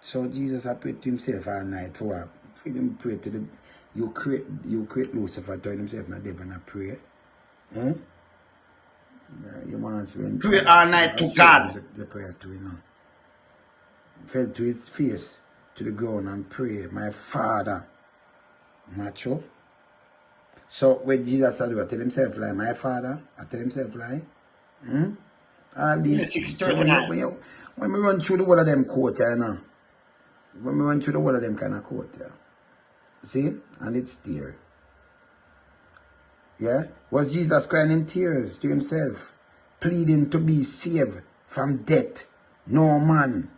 So Jesus had prayed to himself all night for what? For him pray to the you create Lucifer to himself, not devil and pray. Eh? He wants when pray all night to God. The prayer to you know. Fell to his face to the ground and pray, my Father. Macho. So when Jesus said, I tell himself lie, my Father, I tell himself lie. All these so when we run through the whole of them quote, you know. When we run through the whole of them kind of quote, yeah. See? And it's there. Yeah? Was Jesus crying in tears to himself, pleading to be saved from death? No man,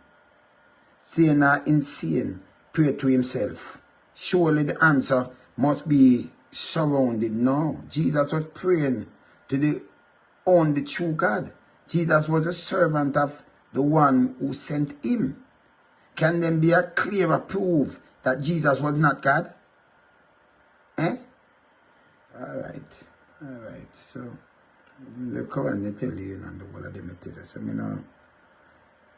sane or insane, pray to himself. Surely the answer must be surrounded. No. Jesus was praying to the only true God. Jesus was a servant of the one who sent him. Can there be a clearer proof that Jesus was not God? Eh? Alright. Alright. So, the Quran they tell you, and the whole of them they tell you. So, you know,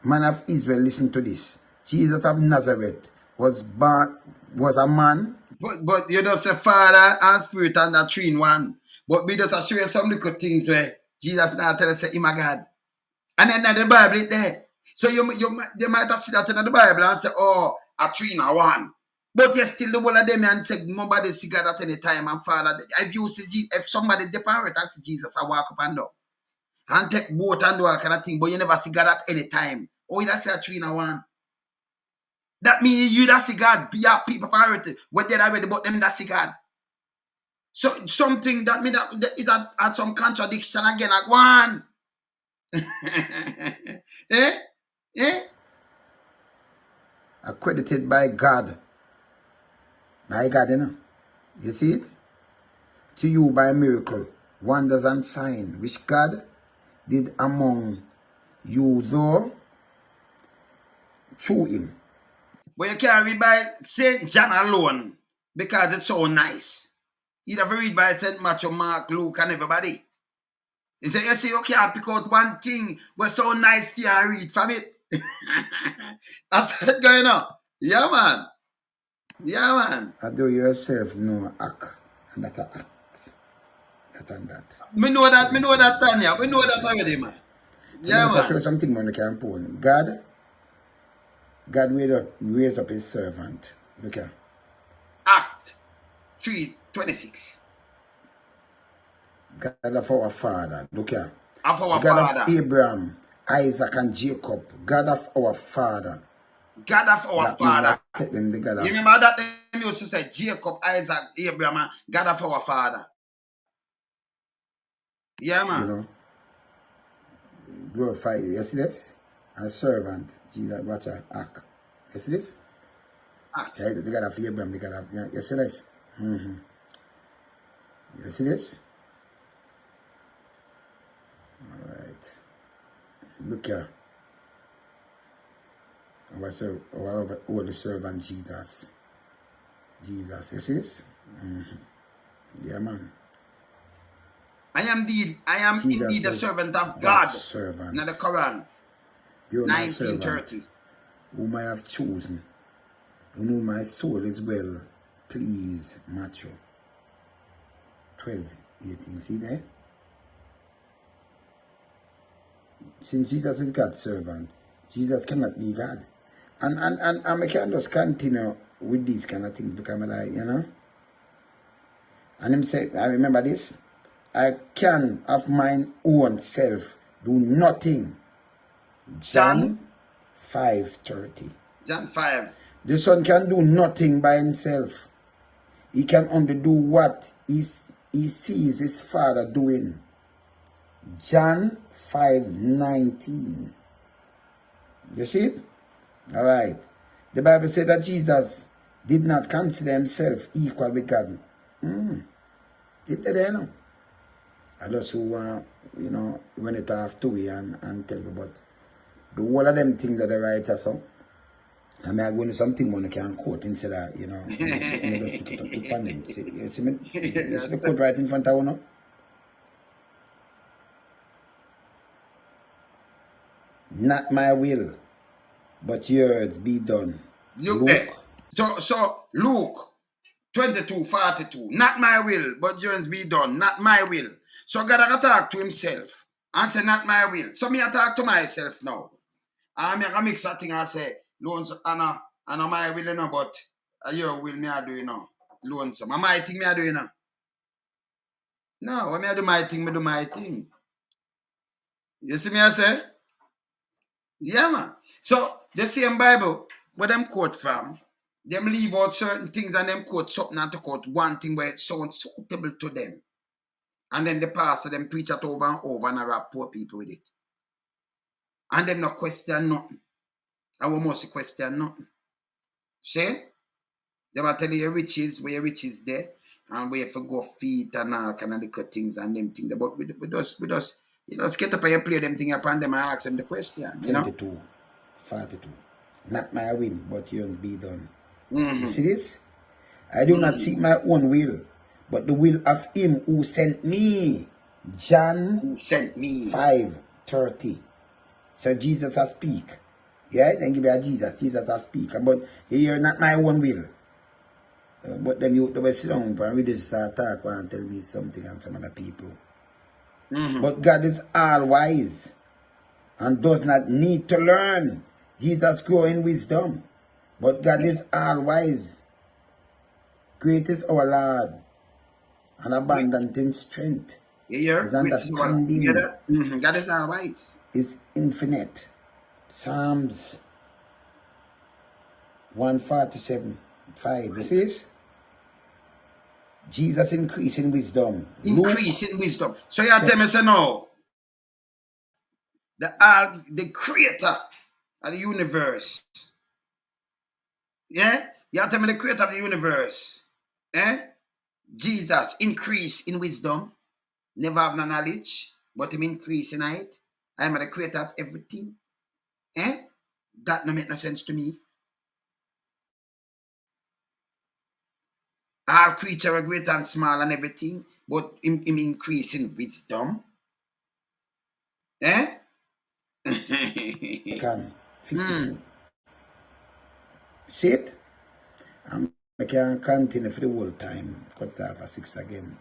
man of Israel, listen to this. Jesus of Nazareth was a man. But you just say Father and Spirit and that three in one. But we just show you some little things where Jesus now tell us say him a God. And then in the Bible it there. So you might have seen that in the Bible and say, oh, a three in a one. But you still the one of them and say nobody see God at any time and Father. If somebody depart and see Jesus, I walk up and down. And take boat and do all kind of thing, but you never see God at any time. Oh, you that's a three in a one. That means you that see God, you have people priority. What they already about them that see God. So something that means that is at some contradiction again, like one. Accredited by God. By God, you know. You see it? To you by miracle, wonders and signs, which God did among you though through him. But you can't read by St. John alone because it's so nice. You have to read by St. Matthew, Mark, Luke, and everybody. You say you can't pick out one thing what's so nice to you and read from it. That's what's going on. Yeah, man. Yeah, man. I do yourself know act. And that's a act. That and that. Me know that, Tanya. We know that already, man. So yeah, man. I show you something on the campaign. God raised up his servant. Look here. Act 3:26. God of our father. Look here. Of our the God father. of Abraham, Isaac, and Jacob. God of our father. God of our that father. Take them the God you of... remember that they used to say Jacob, Isaac, Abraham, God of our father. Yeah, man. You know, glorify. You see this? And servant. Jesus, watch a act. You see this? Act. The God of Abraham, the God of... You see this? You see this? Alright. Look here. Our the servant Jesus. Jesus. You see this? Yeah, man. I am indeed the servant of God. God's servant. In the Quran. You're my servant, 1930. whom I have chosen, in whom my soul is well pleased. Matthew 12:18. See there? Since Jesus is God's servant, Jesus cannot be God. And I can just continue with these kind of things because I'm like, you know. And him say, I remember this. I can of mine own self do nothing. John 5:30. John 5. The son can do nothing by himself. He can only do what he sees his father doing. John 5:19. You see it? All right. The Bible said that Jesus did not consider himself equal with God. It did, you know. I just want, you know, when it have to be and tell you, but the whole of them things that they write or so, I mean, I go into something one can quote instead of, you know, just put up the panel. See, you see me? You see the quote right in front of you now? Not my will, but yours be done. Luke. So Luke 22:42. Not my will, but yours be done. Not my will. So God can talk to himself and say, not my will. So me I talk to myself now. And I mix that thing and say, loans, I know my will, you know, but your will me I do, you know. Loans, my thing me I do, you know. No, when me I do my thing, me do my thing. You see me I say? Yeah, man. So the same Bible where them quote from, them leave out certain things and them quote something and to quote one thing where it sounds suitable to them. And then the pastor them preach it over and over and I rap poor people with it. And them not question nothing. And we must question nothing. See? They will tell you your riches, where your riches there, and where you go feet and all kind of little things and them things. But we just get up and you play them things upon them and ask them the question. You know? 22:42. Not my will, but yours be done. Mm-hmm. You see this? I do not seek my own will, but the will of him who sent me. John who sent me. 5:30. So Jesus has speak. Yeah, then give me a Jesus. Jesus has speak. But here not my own will. But then you will sit down and we just start talk and tell me something and some other people. But God is all wise and does not need to learn. Jesus grew in wisdom. But God is all wise. Great is our Lord and abundant in strength. His understanding God is all wise. Is infinite. Psalms 147:5. You see this? Jesus increase in wisdom. Increase in wisdom. So you tell me, say no. The creator of the universe. Yeah? You tell me the creator of the universe. Jesus increase in wisdom. Never have no knowledge. But him increase in it. I am the creator of everything. That no make no sense to me. All creatures are great and small and everything, but him increase in wisdom. 52. See it? I can continue for the whole time. Cut off at 6 again.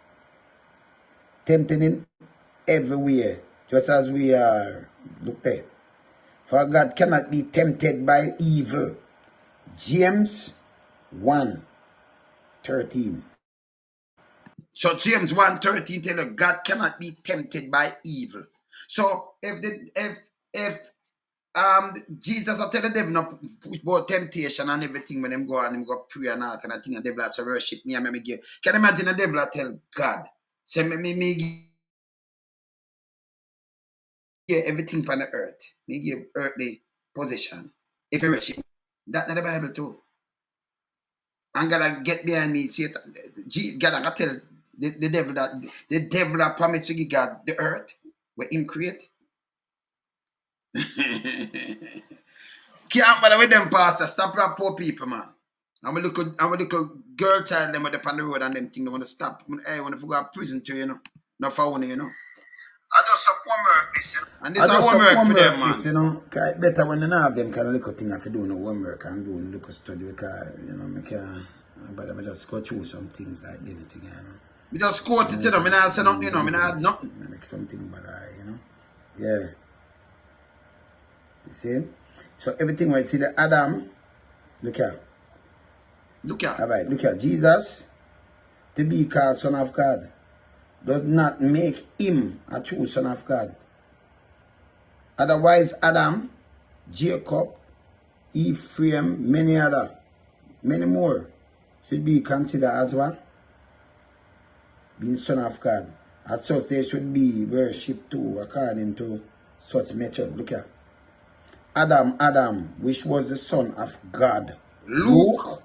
Tempting in everywhere, just as we are. Look there. For God cannot be tempted by evil. James 1:13. So James 1:13 tell you God cannot be tempted by evil. So if Jesus I tell the devil not push about temptation and everything when them go and him go pray and all kind of thing and the devil has to worship me and me give. Can you imagine the devil tell God, say me give everything on the earth. Me give earthly position. If you worship me. That's not the Bible too. And God get behind me, say God I tell the devil that promised to give God the earth where him create. Can't bother with them, pastor. Stop that poor people, man. I'm a little girl child them with up on the road and them thing they want to stop. Hey, want to go to prison too, you know. Not for one, you know. I just some homework this, you know. And this is homework for them, man. This, you know, cause better when they don't have them kind of little thing if you do no homework and do little study because, you know, I can't, but I just go through some things like them thing, you know. We just quote it, you know. I not say nothing, you know. I not nothing. I make something, but you know. Yeah. You see? So everything when you see the Adam, look here. Look here. All right, look here. Jesus, to be called Son of God, does not make him a true Son of God. Otherwise, Adam, Jacob, Ephraim, many more, should be considered as what? Being Son of God. As such, they should be worshipped too, according to such method. Look here. Adam, which was the son of God. Luke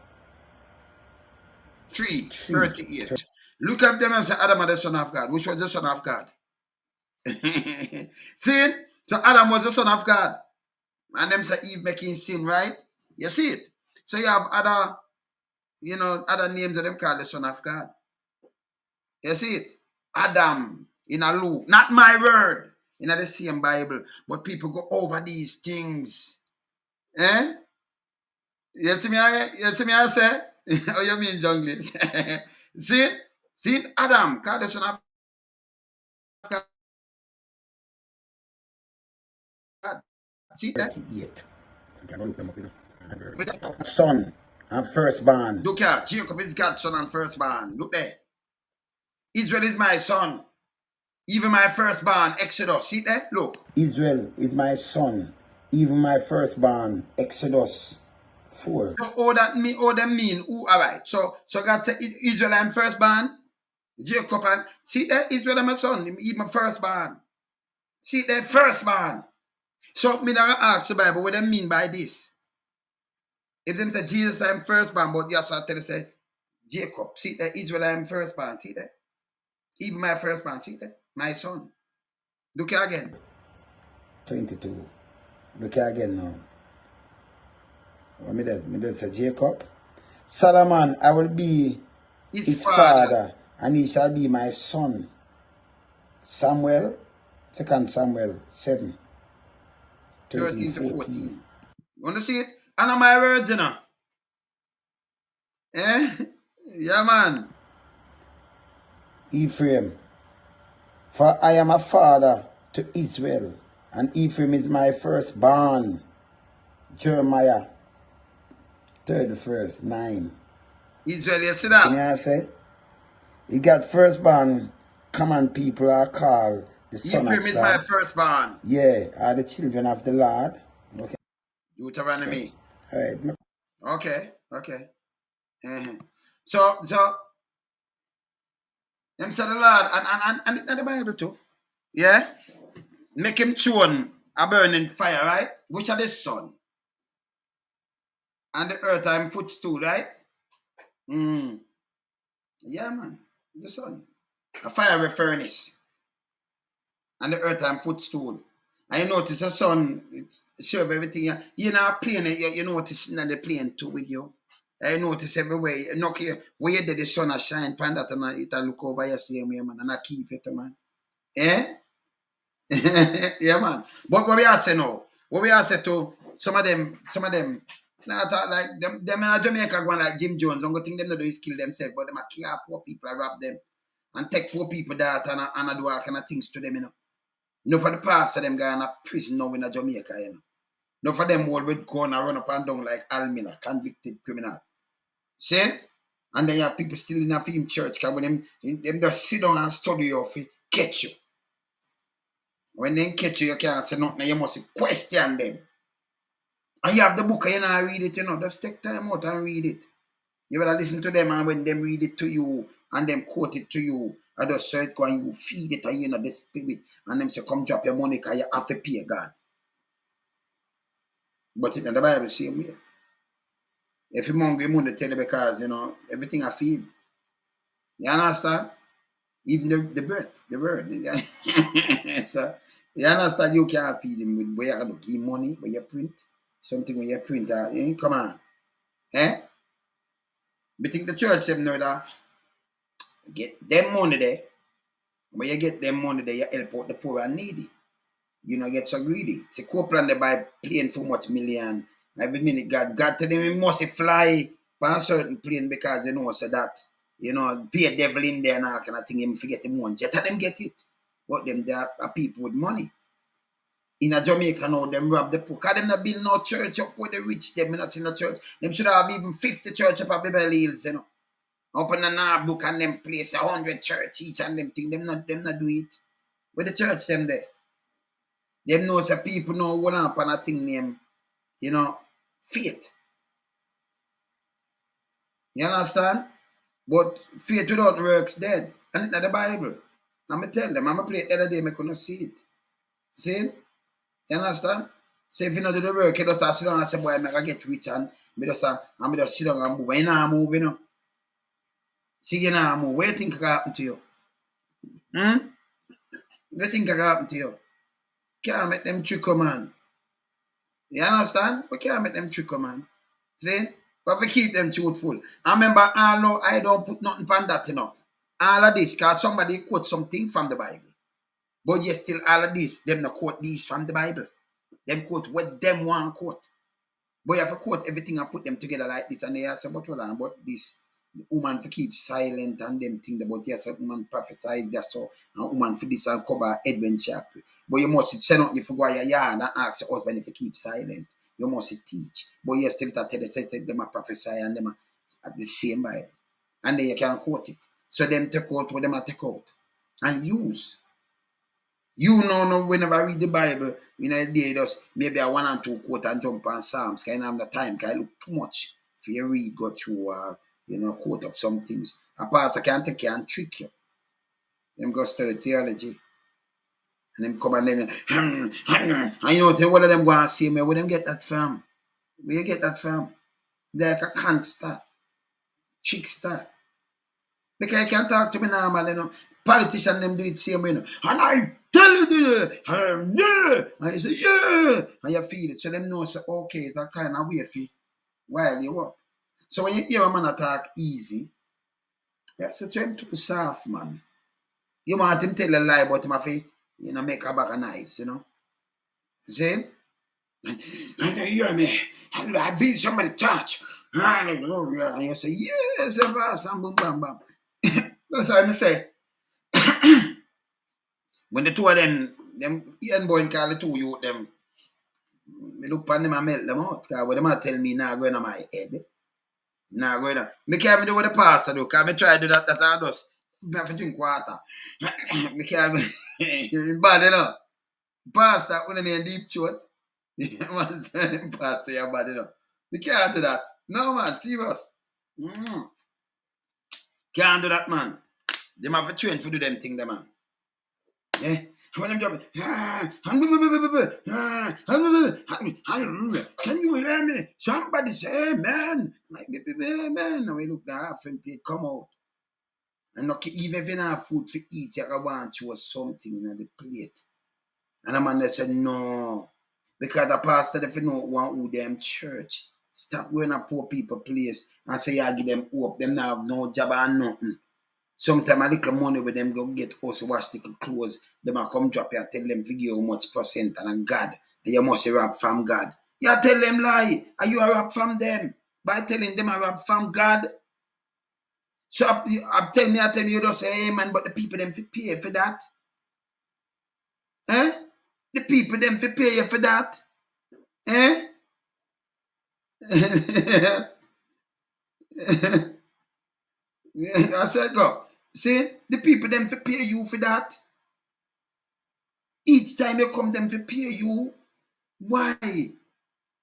3:38. Look at them and say Adam was the son of God. Which was the son of God? See? So Adam was the son of God. And them say Eve making sin, right? You see it? So you have other, you know, other names of them called the son of God. You see it? Adam in a Luke. Not my word. In the same Bible. But people go over these things. Eh? You see me I say? Oh, you mean junglist? See? Adam, called the son of God. See that? 38. Son and firstborn. Look here, Jacob is God's son and firstborn. Look there. Israel is my son. Even my firstborn, Exodus. See there? Look. Israel is my son. Even my firstborn, Exodus 4. So all them mean, all right. So God said Israel and firstborn. Jacob and see there, Israel and my son, even my firstborn. See there, firstborn. So me never ask the Bible what they mean by this. If them say Jesus I'm firstborn, but yes, I tell you say Jacob. See there, Israel I'm firstborn. See there? Even my firstborn, see there? My son. Look here again. 22. Look here again now. What me does say Jacob? Solomon, I will be his father, and he shall be my son. Samuel, 2 Samuel 7. 13 to 14. You want to see it? And on my words, you know. Eh? Yeah, man. Ephraim, for I am a father to Israel, and Ephraim is my firstborn. Jeremiah 31 9. Israel, you see that? See me I say? He got firstborn, common people are called the son Ephraim of God. is my firstborn. Yeah, are the children of the Lord. Okay. Deuteronomy. All right. Okay. So them said the Lord and the Bible too. Yeah? Make him throne a burning fire, right? Which are the sun. And the earth are him footstool, right? Yeah, man. The sun. A fiery furnace. And the earth are him footstool. And you notice the sun, it serve everything. You're not playing it, you notice in the plane too with you. I notice everywhere. You know, where you did the sun a shine pan that and it look over you same way, man. And I keep it, man. Eh? Yeah, man. But what we are saying now, what we are saying to some of them, not like them in Jamaica going like Jim Jones, I'm going to think them not do is kill themselves, but them a kill poor people, I rob them, and take poor people that and do all kind of things to them, you know. No for the past of them going to prison now in Jamaica, you know. No for them all with go and run up and down like Al Miller, convicted criminal. See? And then you have people still in a film church, because when them just sit down and study you to catch you. When they catch you, you can't say nothing, you must question them. And you have the book and you not read it, just take time out and read it. You better listen to them, and when them read it to you and them quote it to you, I just say go and you feed it and the spirit, and them say come drop your money because you have to pay God. But in the Bible same way. If you hungry money tell you because everything I feel. You understand? Even the word. So you understand you can't feed him with where you give money, where you print. Something where you print come on. But think the church them know that get them money there. When you get them money there, you help out the poor and needy. You know, get so greedy. It's a Copeland they buy plane for much million. Every minute God tell them he must fly on a certain plane because they know so that, be a devil in there and all kind of thing, him forget him one jet and them get it. But them they are people with money. In a Jamaica now, them rob the poor. Because them not build no church up where they rich them not in the church. Them should have even 50 church up at Beverly Hills, Open a book and them place 100 church each and them thing. Them not do it. Where the church them there? Them know some people know one up on a thing named, faith. You understand? But faith without works dead. And it's not the Bible. I'm going to tell them. I'm going to play it the other day. I couldn't see it. See? You understand? So if you don't do the work, you just sit down and say, boy, I'm going to get rich and I'm just sit down and move. Why you not move, See, you not move. What do you think can happen to you? What do you think can happen to you? Can't make them trick you, man. You understand? We can't make them trick you, man. See? We have to keep them truthful. I remember, I don't put nothing on that, All of this, because somebody quote something from the Bible. But yes, still all of this, them not quote these from the Bible. Them quote what them want quote. But you have to quote everything and put them together like this. And they ask about what about this. The woman for keep silent and them think about yes, a woman prophesies just so a woman for this and cover adventure. But you must send out the for your yard and ask your husband if you keep silent. You must teach. But you still tell them a prophesy and them at the same Bible. And then you can quote it. So them take out what them a take out. And use. You know, whenever I read the Bible, they just maybe I 1 or 2 quote and jump on Psalms. Kind of have the time, because I look too much. If you read, go through, quote up some things. A pastor can take you and trick you. Them go study theology. And them come and then, and what of them go and say me, where them get that from? Where you get that from? They're like a canster, trickster. Because you can talk to me normal, Politicians them do it same way, And I tell you, yeah. And you say, yeah. And you feel it. So them know, say, okay, it's that kind of way for you while you work. So when you hear a man attack easy, that's a him too soft, man. You want him tell a lie about him, make a bag of nice, See? And you hear me, I feel somebody touch. Hallelujah. And you say, yes, boss, and boom, bam, bam. That's what I say. When the two of them Ian boy and call the two youth, them, me look upon them and melt them out. Because what them tell me now going on my head. Now going on. Me can't even do what the pastor do. Because I try to do that I just. I have to drink water. Me can't it's bad, Pastor, when they in deep throat. Man, say pastor, you're bad, You can't do that. No, man, serious. Can't do that, man. Them have to train to do them thing, man. Yeah, when I'm jumping, can you hear me? Somebody say amen. Like, amen. Now we look the half and plate come out. And not even if you don't have food to eat, you want you something in the plate. And the man said, no. Because the pastor, if you know want who them church, stop going to poor people place and say you give them hope. Them not have no job and nothing. Sometimes a little money with them go get us wash the clothes. Them a come drop you and tell them figure how much percent and a God. And you must rob from God. You tell them lie. Are you a rob from them? By telling them a rob from God. So I'm telling you just say amen, but the people them pay for that. The people them pay you for that. I said, go. See, the people them to pay you for that. Each time you come, them to pay you. Why?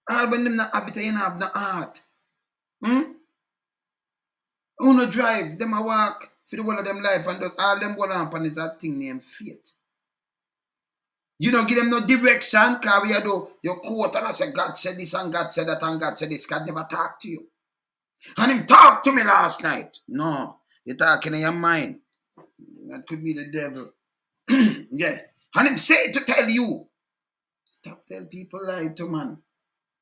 All when them not have it, you have the heart. Who no drive, them a walk for the whole of them life, and all them one happen is that thing named faith. You don't give them no direction, because we do your quote and I say, God said this and God said that and God said this. God never talk to you. And him talked to me last night. No, you're talking in your mind. That could be the devil. Yeah. And him say to tell you, stop tell people lie to man.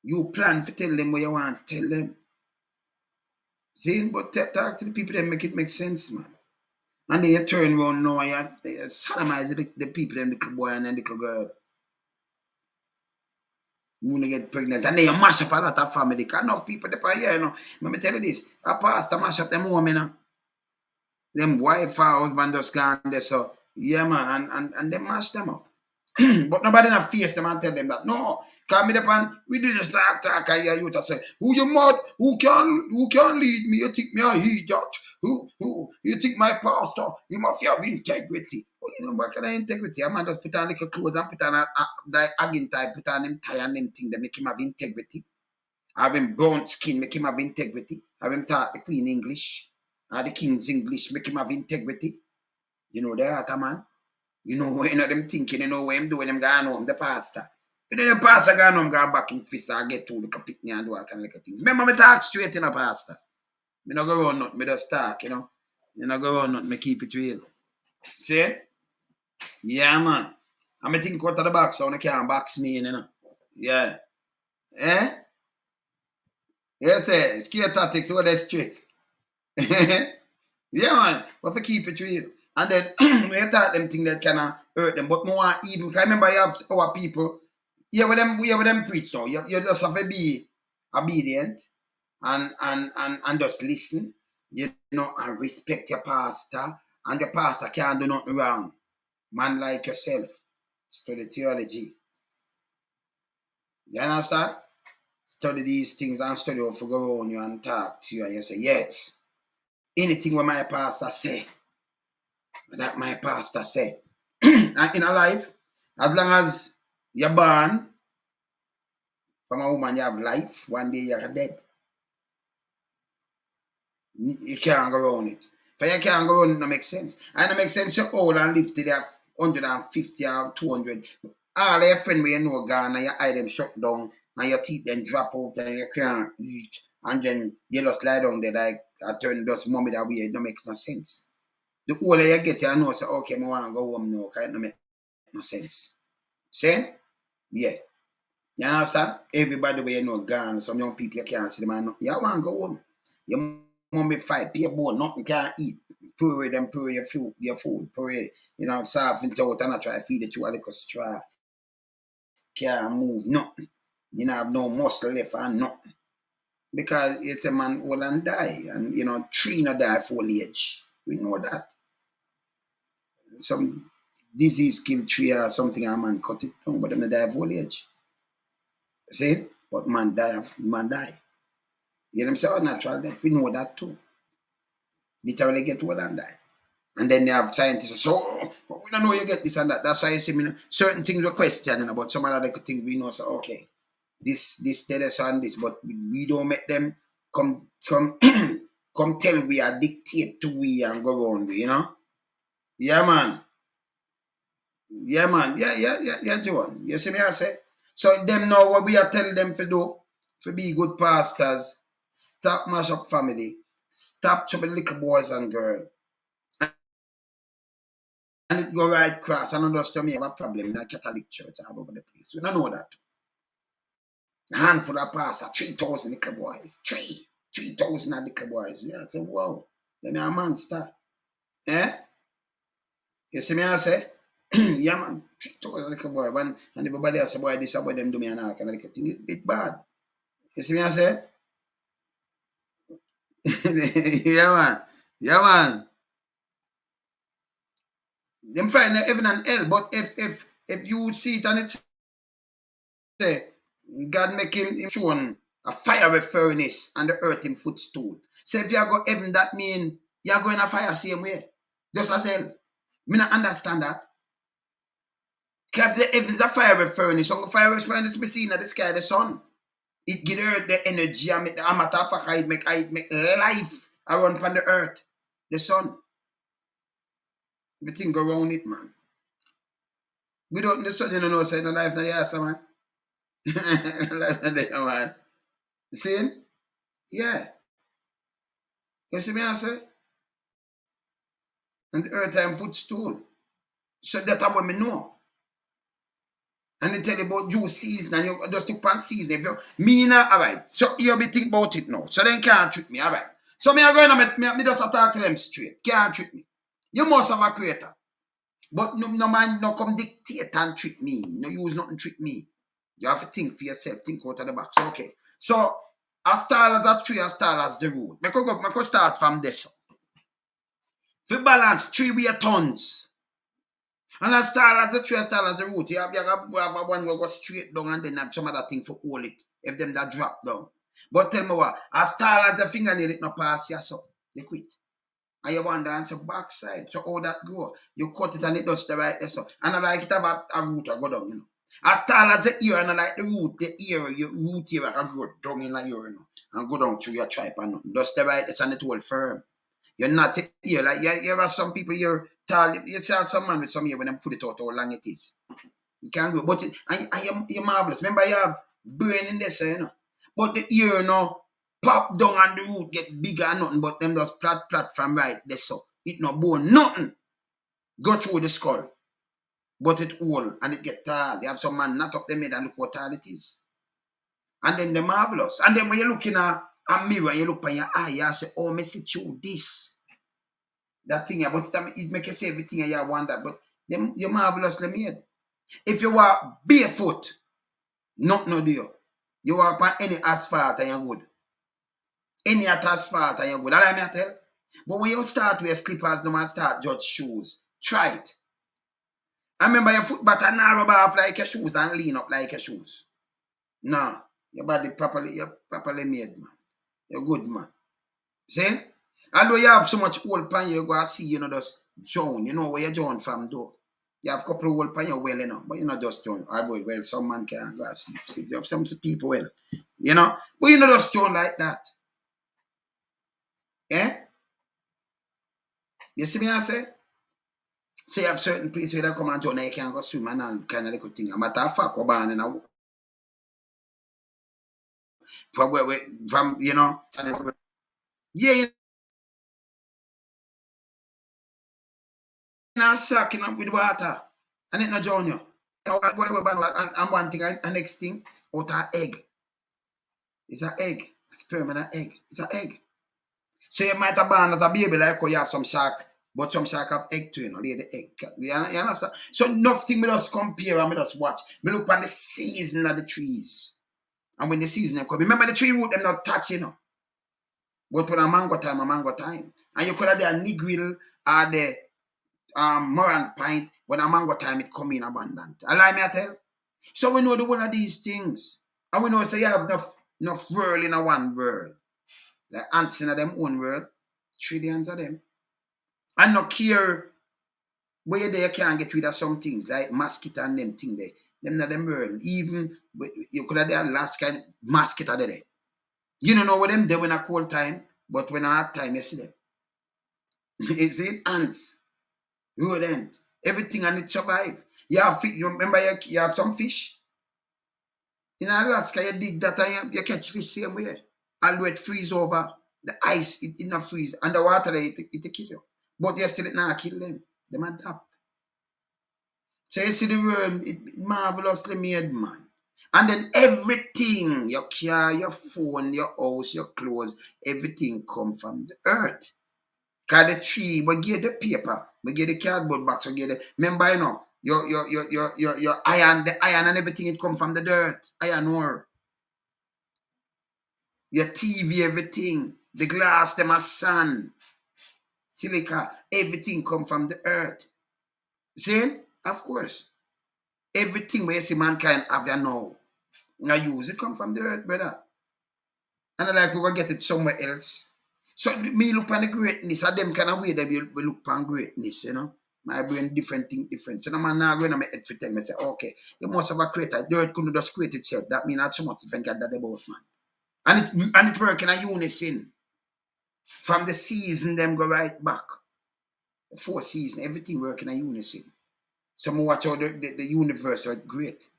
You plan to tell them what you want to tell them. See, but talk to the people that make it make sense, man. And then you turn around now and you sodomize the people, them little boy and the little girl. You want to get pregnant. And then you mash up a lot of family. Because enough people there here, you know. Let me tell you this. A pastor mash up them home, you know. Them wife or husband just gone there, so yeah, man, and they mash them up. But nobody not face them and tell them that. No, come me upon we did just talk and hear you to say, who you mad? Who can lead me? You think me a idiot? Who you think my pastor? You must have integrity. Well, you know what kind of integrity? A man just put on little clothes and put on a again tie, put on them tie and them thing that make him have integrity. Have him brown skin, make him have integrity. Have him talk the Queen English. The King's English, make him have integrity. You know that, man. You know what them thinking, you know what him doing, them going home, the pastor. And then the pastor going home, go back in fist and get to the picnic and do all kind of things. Remember me talk straight in a pastor. Me not go around nothing, me just talk, you know. Me not go around nothing, me keep it real. See? Yeah, man. And me think out of the box, so I can't box me in, you know. Yeah. Eh? Yes, sir. Scare tactics, what that's trick. Yeah, man. But to keep it real. And then we thought them thing that kind of hurt them. But more even, because remember you have our people, you have them preach now. You just have to be obedient and just listen, you know, and respect your pastor. And the pastor can't do nothing wrong. Man like yourself, study theology. You understand? Study these things and study how to go around you and talk to you. And you say, yes, anything what my pastor say, that my pastor say. And in a life, as long as you're born from a woman, you have life. One day you're dead. You can't go around it. For you can't go around it, no make sense. And it makes sense you're old and live to their 150 or 200. All your friends where you know gone and your eye them shut down and your teeth then drop out and you can't eat. And then you just lie down there like I turn just mommy that way. It don't make no sense. The older you get, you know, say, okay, I want to go home now, because it don't make no sense. Same? Yeah. You understand? Everybody where you know gone, some young people you can't see them and you want to go home. Your mommy fight, pay bone, nothing can't eat. Pour them, pour your food, pour you know, soft and out and I try to feed it to a little straw. Can't move, nothing. You know, have no muscle left and nothing. Because it's a man old and die. And you know, tree not die for old age. We know that. Some disease kill tree or something and man cut it down, but them die of old age. See? But man die. You know what I'm saying? Natural death. We know that too. Literally get old and die. And then they have scientists. So we don't know you get this and that. That's why you see me certain things we're questioning about some other things we know. So okay, this, this, and this, but we don't make them come come tell we are dictate to we and go on, you know? Yeah, man. Yeah, man. Yeah, John. You see me, I say? So them know what we are telling them to do, to be good pastors, stop mash up family, stop trouble little boys and girls. And it go right across. And just to me have a problem in a Catholic church all over the place. We don't know that. A handful of pastors, 3,000 little boys. 3,000 little boys. Yeah, I say, wow. Then a monster. Eh? You see me, I say? Yeah, man. 3,000 little boy. And everybody else say, boy, this about them do me and all kind of little thing. It's a bit bad. You see me, I say? Yeah, man. Yeah, man. Them find heaven and hell. But if you see it and it's say, God make him shown a fiery furnace and the earth him footstool. So if you go heaven, that mean You're going to fire same way. Just as hell. Me not understand that. Because if there's a fiery furnace, some fiery furnace be seen at the sky, the sun. It give the earth the energy and make the matter of fact, it make life around upon the earth. The sun. Everything go around it, man. Without the sun, you don't know, say no life not the answer, man. Life not the man. See? Yeah. You see me answer? And the earth time footstool. So that's what me know. And they tell you about you season and you just took pan season. If you me now, alright. So you be think about it now. So then can't trick me, alright. So me are going to me just talk to them straight. Can't trick me. You must have a creator. But no man no come dictate and trick me. No use nothing trick me. You have to think for yourself, think out of the box. Okay. So as tall as a tree, as tall as the road. I could start from this. For balance, 3 tons. And as tall as the tree, as tall as the root, you have a one will go straight down and then have some other thing for hold it. If them that drop down. But tell me what, as tall as the fingernail, it not pass you, so you quit. And you wonder and say backside. So how that grow? You cut it and it does the right there. So. And I like it have a root or go down, you know. As tall as the ear and I like the root, your root here can grow down in like you know. And go down through your tripe and nothing. Does the right there and it will firm. You're not here. Like you have some people you're tall. You see some man with some ear when them put it out how long it is. You can't go. But you're marvelous. Remember you have brain in this, you know. But the ear, you know, pop down and the root get bigger and nothing. But them just plat from right there. So it no bone, nothing. Go through the skull. But it all and it get tall. You have some man knock up the head and look how tall it is. And then they're marvelous. And then when you're looking at a mirror, you look on your eye, you say, oh, me see through this. That thing, but it make you say everything you want that, but them you're marvelously made. If you walk barefoot, not no deal. You walk on any asphalt and you're good. Any asphalt and you're good. That's what I tell. But when you start with slippers, no man start judge shoes. Try it. I remember your foot back and narrow off like your shoes and lean up like your shoes. No. Your body you're made, man. You're good, man. See? Although you have so much old pan, you go and see, you know, just drown. You know where you drown from, though. You have a couple of old pan, you're well, you know, but you're not just drown. Well, some man can go and see. You have some people well, you know, but you're not just drown like that. Eh? You see me, I say? So you have certain places where they come and drown and you can go swim and all kind of little thing. A matter of fact, we're born in a from, you know, yeah, you're sucking up with water. And it not drown you. And one thing, and next thing, out of egg. It's an egg. A sperm and an egg. It's an egg. So you might have born as a baby like how you have some shark, but some shark have egg too, you know, lay the egg. You understand? So nothing me just compare and me just watch. Me look at the season of the trees. And when the season them come, remember the tree root them not touch, you know. But when a mango time. And you could have the nigrill or the morant pint, when a mango time it come in abundant. Allow me to tell. So we know the one of these things. And we know say you have enough world in a one world. Like ants in them own world. Trillions of them. And no care where they can't get rid of some things like mosquito and them thing there. Them not them world. Even you could have the last kind mosquito there. You don't know what them do when a cold time, but when a hot time you see them. You see ants. Rodent, everything and it survive. You have fish, you remember you have some fish. In Alaska, you dig that and you catch fish same way. Although it freeze over, the ice, it not freeze. And the water, it kill you. But you still not kill them. Them adapt. So you see the world, it marvelously made, man. And then everything, your car, your phone, your house, your clothes, everything come from the earth. Because the tree, we get the paper, we get the cardboard box, we get the, remember, you know, your iron, the iron and everything, it come from the dirt, iron ore. Your TV, everything, the glass, them are sand, silica, everything come from the earth. See? Of course. Everything where you see mankind have there now, use it come from the earth, brother. And I like we will get it somewhere else. So me look on the greatness of them kind of way that we look on greatness, you know. My brain different thing different. So no man now going to make it for tell me say, okay, you must have a creator. The earth couldn't just create itself. That means not so much if I get that about man. And it work in a unison. From the season them go right back. The 4 seasons, everything work in a unison. Some watch how the universe are great.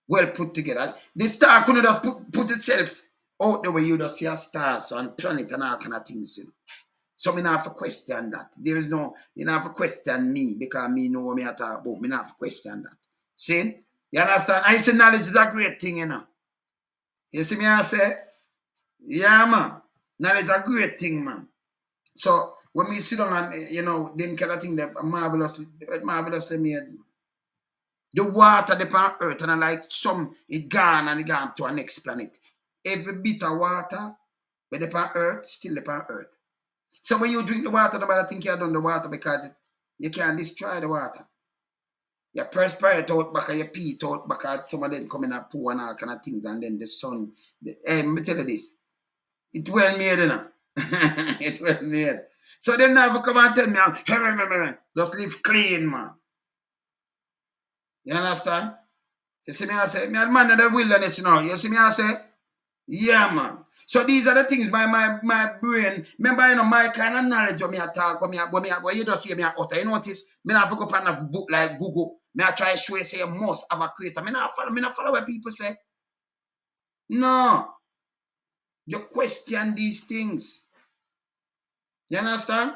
Well put together. The star couldn't just put itself out the way you just see a stars and planet and all kind of things, you know. So me not have to question that. There is no, you not have to question me because me know what me I talk about. Me not have to question that. See? You understand? I say knowledge is a great thing, you know. You see me I say? Yeah, man. Knowledge is a great thing, man. So when we sit down and, you know, them kind of thing that marvelously made. The water upon earth and like some it gone and it gone to our next planet. Every bit of water but upon earth, still upon earth. So when you drink the water, nobody think you done the water because you can't destroy the water. You perspire out back and you pee it out back and some of them come in and pour and all kind of things and then the sun. Let me tell you this. It well made, you know. It well made. So them never come and tell me, hey, just live clean, man. You understand? You see me I say, me a man in the wilderness, you know. You see me I say? Yeah, man. So these are the things my brain, remember, you know, my kind of knowledge when me I talk, when you just see me I utter. You notice, me not go up on a book like Google. Me I try to show you say you must have a creator. Me not follow what people say. No. You question these things. You understand?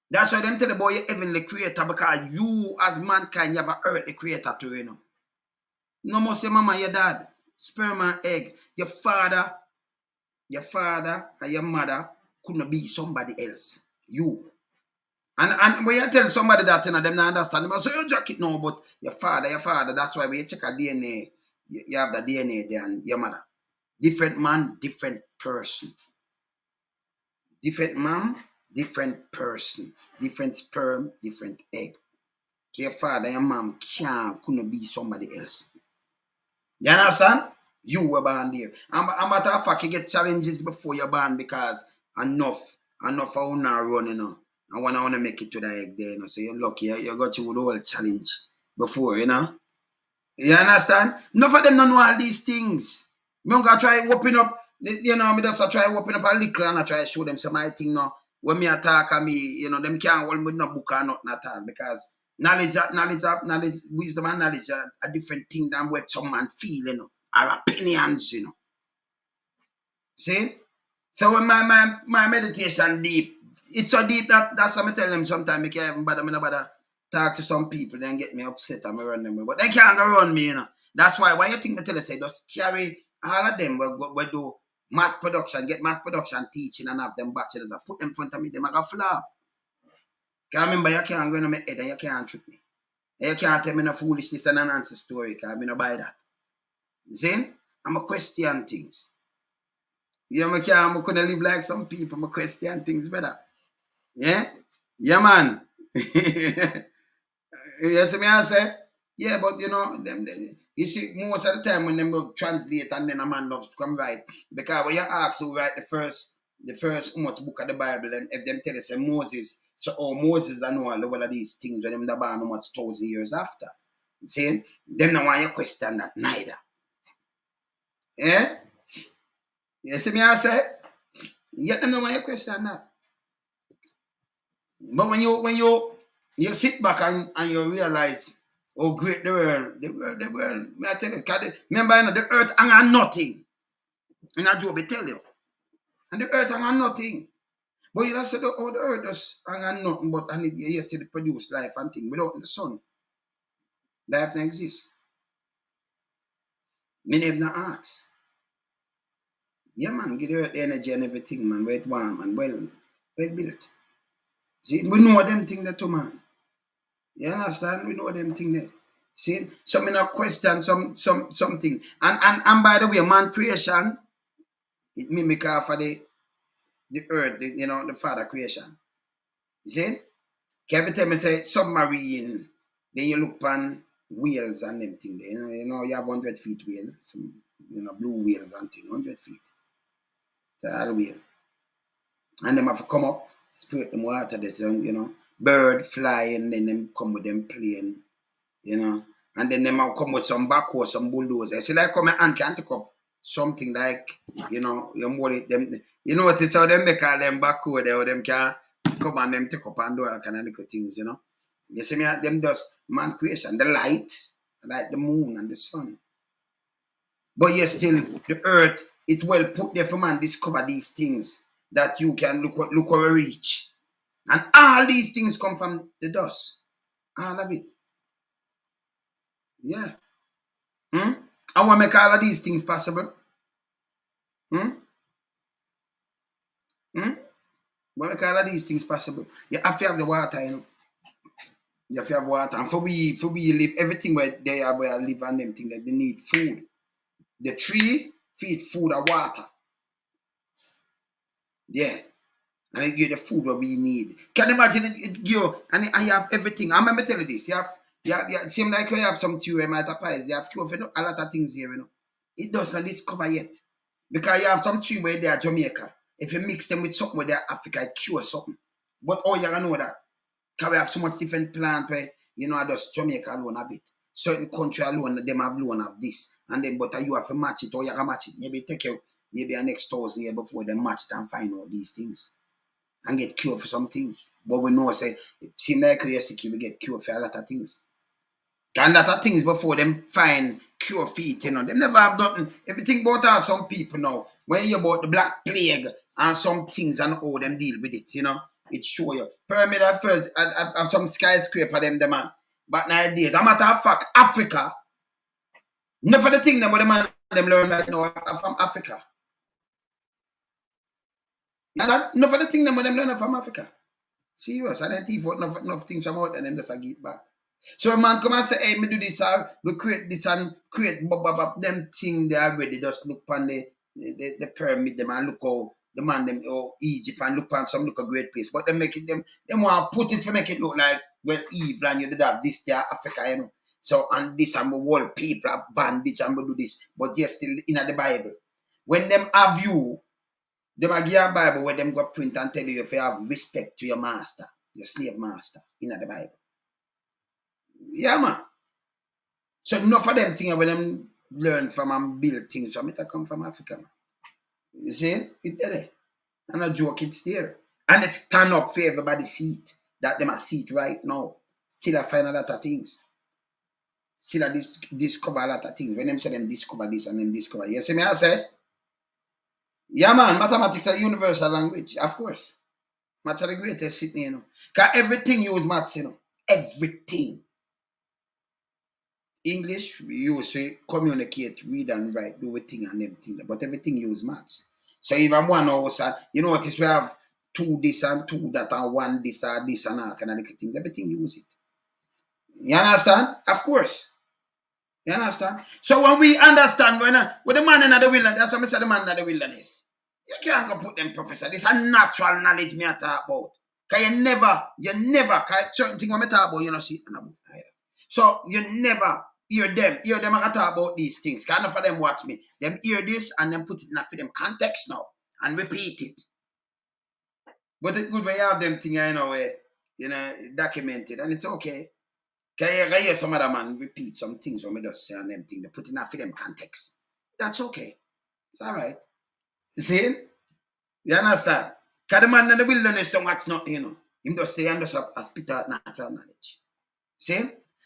That's why them tell the boy you heavenly creator because you as mankind you have an earthly creator too, you know. No more say mama, your dad, sperm and egg, your father and your mother couldn't be somebody else. You. And when you tell somebody that, you know, them not understand, them say, you jack it now, but your father, that's why when you check a DNA, you have the DNA there and your mother. Different man, different person. Different man, different person. Different sperm, different egg. So your father and your mom couldn't be somebody else. You understand? You were born there. And matter of fact, you get challenges before you're born because enough of not run, you know. And when I want to make it to the egg there, you know. So you're lucky, you got you with the whole challenge before, you know. You understand? Enough of them don't know all these things. I'm going to try open up, you know, I just try open up a little and I try to show them some of my thing now. When me attack and me, you know, them can't hold me with no book or nothing at all because knowledge, wisdom and knowledge are a different thing than what some man feel, you know, or opinions, you know. See? So when my meditation deep, it's so deep that's what I tell them sometimes I can't even bother talk to some people, then get me upset and I run them away. But they can't go run me, you know. That's why you think me tell you say just carry all of them we do mass production, get mass production teaching and have them bachelors and put them in front of me, them are gonna flop. Because remember you can't go in my head and you can't trick me. And you can't tell me no foolishness and an answer story because I don't buy that. See? I'm a question things. Yeah, I'm gonna live like some people, I'm question things better. Yeah? Yeah, man. You see me I say? Yeah, but you know, you see, most of the time when them go translate and then a man loves to come write, because when you ask who write the first how much book of the Bible, and if them tell you say Moses, so Moses I know all of these things when them the born how much 1,000 years after. See? Them don't want you question that neither. Yeah? You see me I say? Yet them don't want you question that. But when you sit back and you realize how great the world, may I tell you, remember, you know, the earth hang on nothing. And I Job tell you. And the earth hang on nothing. But you know, say the earth just hang on nothing, but and it still produce life and thing. Without the sun, life don't exist. Many of them ask. Yeah, man, give the earth the energy and everything, man, where it warm and well built. See, we know them things that too, man. You understand? We know them things there. See? So me not question something. And by the way, man creation, it mimic off of the earth, you know, the father creation. See? Every time I say submarine, then you look on whales and them thing there. You know, you have 100 feet whales, some, you know, blue whales and thing, 100 feet. all way. And them have to come up, spirit them water, this, you know, bird fly, and then them come with them plane, you know, and then them have come with some backhoe, some bulldozer. See, like come and can't take up something like, you know, you more them, you know what it's how them they call them backhoe there, or them can come and them take up and do all kind of little things, you know. You see me, them does man creation, the light, like the moon and the sun. But yes, still the earth, it will put there for man discover these things that you can look where we reach. And all these things come from the dust. All of it. Yeah. I want to make all of these things possible. Want to make all of these things possible. You have to have the water, you know. You have to have water. And for we live, everything where they are where I live and them things that they need food. The tree feed food and water. Yeah. And it give the food what we need. Can you imagine it give, and I have everything. I remember telling you this. You have it seems like you have some tea where my pies. You have cure for a lot of things here, you know. It doesn't discover yet. Because you have some tree where they are Jamaica. If you mix them with something where they are Africa, it cures something. But oh, you gonna know that. Because we have so much different plant where, you know, just Jamaica alone have it. Certain country alone, them have alone have this. And then but you have to match it or you can match it. Maybe take you maybe a next 1,000 years before they match it and find out these things. And get cured for some things. But we know, say, it seems like we get cured for a lot of things. And a lot of things before them find cure for it, you know. Them never have done everything about some people now. When you about the Black Plague and some things and how them deal with it, you know. It show you. Pyramid at first, at some skyscraper them man. But nowadays, a matter of fact, Africa, enough of the thing them, man, them learn right now are from Africa. Enough of the thing them learn from Africa. Serious, I don't think enough things from out and them just get back. So a man come and say, hey, me do this, we create this and create them thing they already just look on the pyramid them and look how the man them or Egypt and look on some look a great place. But they make it them want to put it to make it look like well evil and you did have this there Africa, you know. So and this and the world people are bandage and we do this, but yes still in the Bible. When them have you, them a give a Bible where them go print and tell you if you have respect to your master, your slave master, in the Bible. Yeah, man. So enough of them things where them learn from and build things from it come from Africa, man. You see? It's there. And a joke, it's there. And it stand up for everybody see it. That them a see it right now. Still I find a lot of things. Still I discover a lot of things. When them say them discover this and them discover. You see me I say? Yeah, man, mathematics is a universal language, of course. Maths is the greatest sitting, you know. Because everything use maths, you know. Everything. English, we use to communicate, read and write, do everything and them things. But everything use maths. So even one house, you notice we have 2 this and 2 that and 1 this or this and all kind of little things. Everything use it. You understand? Of course. You understand? So when we understand when the man in the wilderness, that's what I said the man in the wilderness. You can't go put them professor. This is a natural knowledge me I talk about. Because you never, certain things when I talk about, you don't see it in a book either. So you never hear them I talk about these things. Kind of for them watch me. Them hear this and then put it in a for them context now and repeat it. But it's good when you have them things, you know, documented and it's okay. Can you hear some other man repeat some things when we just say on them things, they put in a for them context. That's okay. It's all right. You see? You understand? Because the man in the wilderness don't watch nothing, you know. Him just stay and just as Peter natural knowledge. See?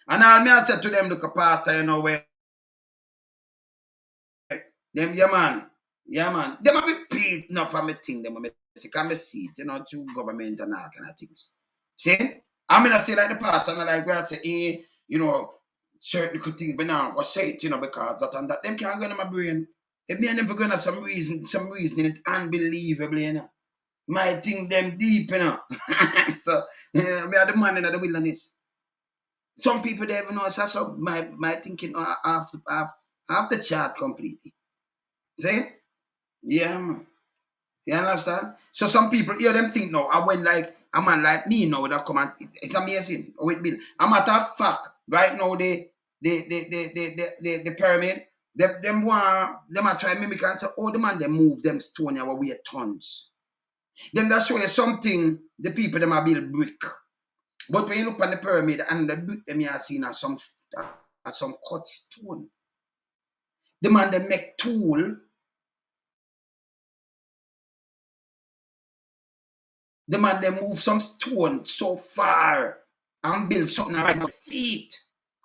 And all me I said to them, look a pastor, you know, where them, yeah man, them a repeat enough of me thing, them a can me see it, you know, through government and all kind of things. See? I mean, I say like the pastor, and like where I say, hey, you know, certain good things, but now I say it, you know, because that and that, them can't go in my brain. If me and them for going to some reason in it, unbelievably, you know. My thing them deep, you know. So, yeah, me are the man in the wilderness. Some people they even know so my thinking off the chart completely. See? Yeah, man. You understand? So some people hear them think now, I went like a man like me now that come and it's amazing. Oh, it build. A matter of fact, right now the pyramid, Them a try mimic and say, oh, the man, they move them stone our way tons. Them that show you something, the people them a build brick. But when you look on the pyramid and the brick them you are seeing as some cut stone. The man they make tool. The man they move some stone so far and build something around my feet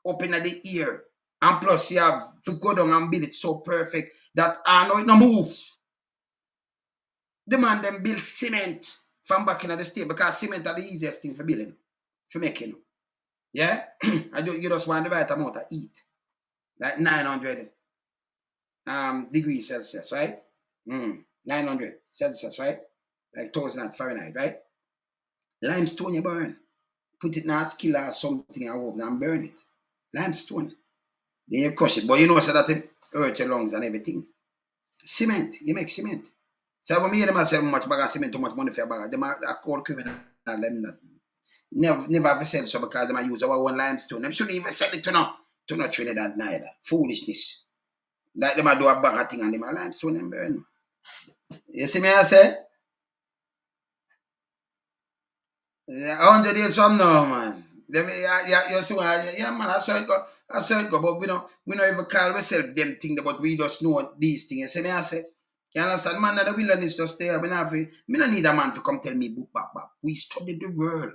up in the ear. And plus you have to go down and build it so perfect that I know it no move. The man them build cement from back in the state because cement are the easiest thing for building, for making. Yeah? You just want the right amount of heat. Like 900 degrees Celsius, right? 900 Celsius, right? Like 1,000 Fahrenheit, right? Limestone you burn. Put it in a skillet or something and burn it. Limestone. Then you crush it. But you know so that it hurt your lungs and everything. Cement. You make cement. So when me hear them say much bag of cement, too much money for a bag, them are called criminal. Them that never have said so because them use our one limestone. Them shouldn't even sell it to no Trinidad neither. Foolishness. Like them do a bag of thing and them a limestone and burn. You see me I say? 100 years from now, man. Them, yeah, man, I saw it go, but we don't even call ourselves them things, but we just know these things. You see me I say? You understand, man, that the wilderness just there. Me don't need a man to come tell me book back. We study the world.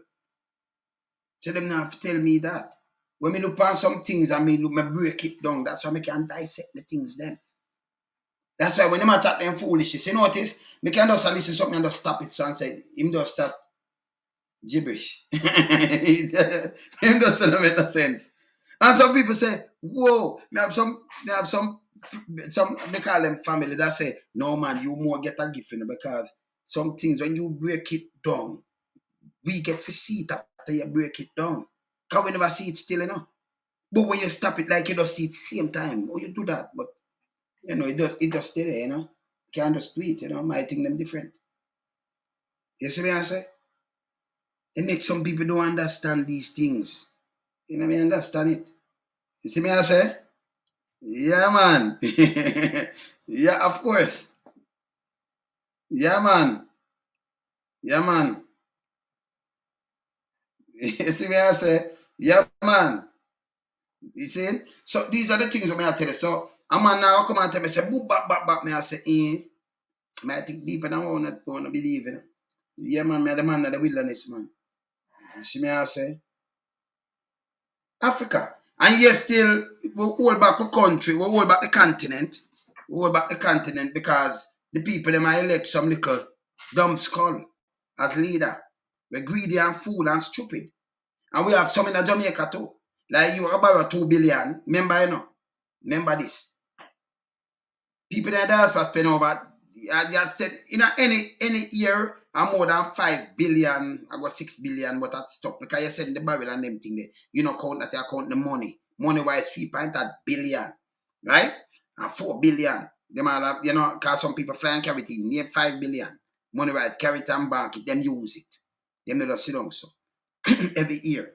So them not have to tell me that. When me look on some things and me break it down, that's why I can dissect the things them. That's why when them chat them foolishness, you notice, me can just listen to something and just stop it. So and say, him just start gibberish. Him just don't make no sense. And some people say, whoa, me have some, they call them family that say, no man, you more get a gift, because some things, when you break it down, we get to see it after you break it down. Because we never see it still, But when you stop it, like you just see it same time, you do that. But, it just stay there, You can't just do it, Might think them different. You see what I say? It makes some people don't understand these things. You know me understand it. You see me I say? Yeah, man. Yeah, of course. Yeah, man. Yeah, man. You see me I say? Yeah, man. You see? So these are the things that I tell you. So a man now come and tell me, say, boop, back, me I say, I think deeper than I want to believe in. Yeah, man, me the man of the wilderness, man. You see me I say? Africa. And yes, still, we hold back the country, we hold back the continent. We hold back the continent because the people them might elect some little dumb skull as leader. We're greedy and fool and stupid. And we have some in Jamaica too. Like you about 2 billion. Remember this. People in the diaspora spend over, as you said, any year, more than 5 billion, I got 6 billion, but that's stuff. Because you said the barrel and them thing there. You know, count that you count the money. Money wise, 3.8 billion. Right? And 4 billion. Them all have, because some people fly and carry it, near 5 billion. Money wise, carry it and bank it, them use it. Them never sit down so. Every year.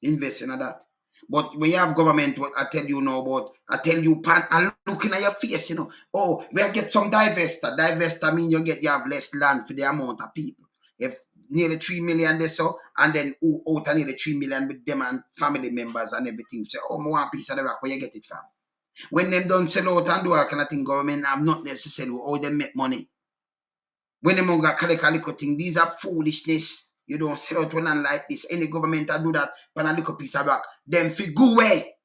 Invest in that. But when you have government, what I tell you now about, I tell you, and looking at your face, oh, we get some divester. Divester mean you have less land for the amount of people. If nearly 3 million they so, and then out of nearly 3 million with them and family members and everything. So, oh, more piece of the rock, where you get it from? When them don't sell out and do all kind of thing, government have not necessarily how they make money. When them got collect a little thing, these are foolishness. You don't sell out one like this. Any government that do that, but a little piece of rock, them fi go away.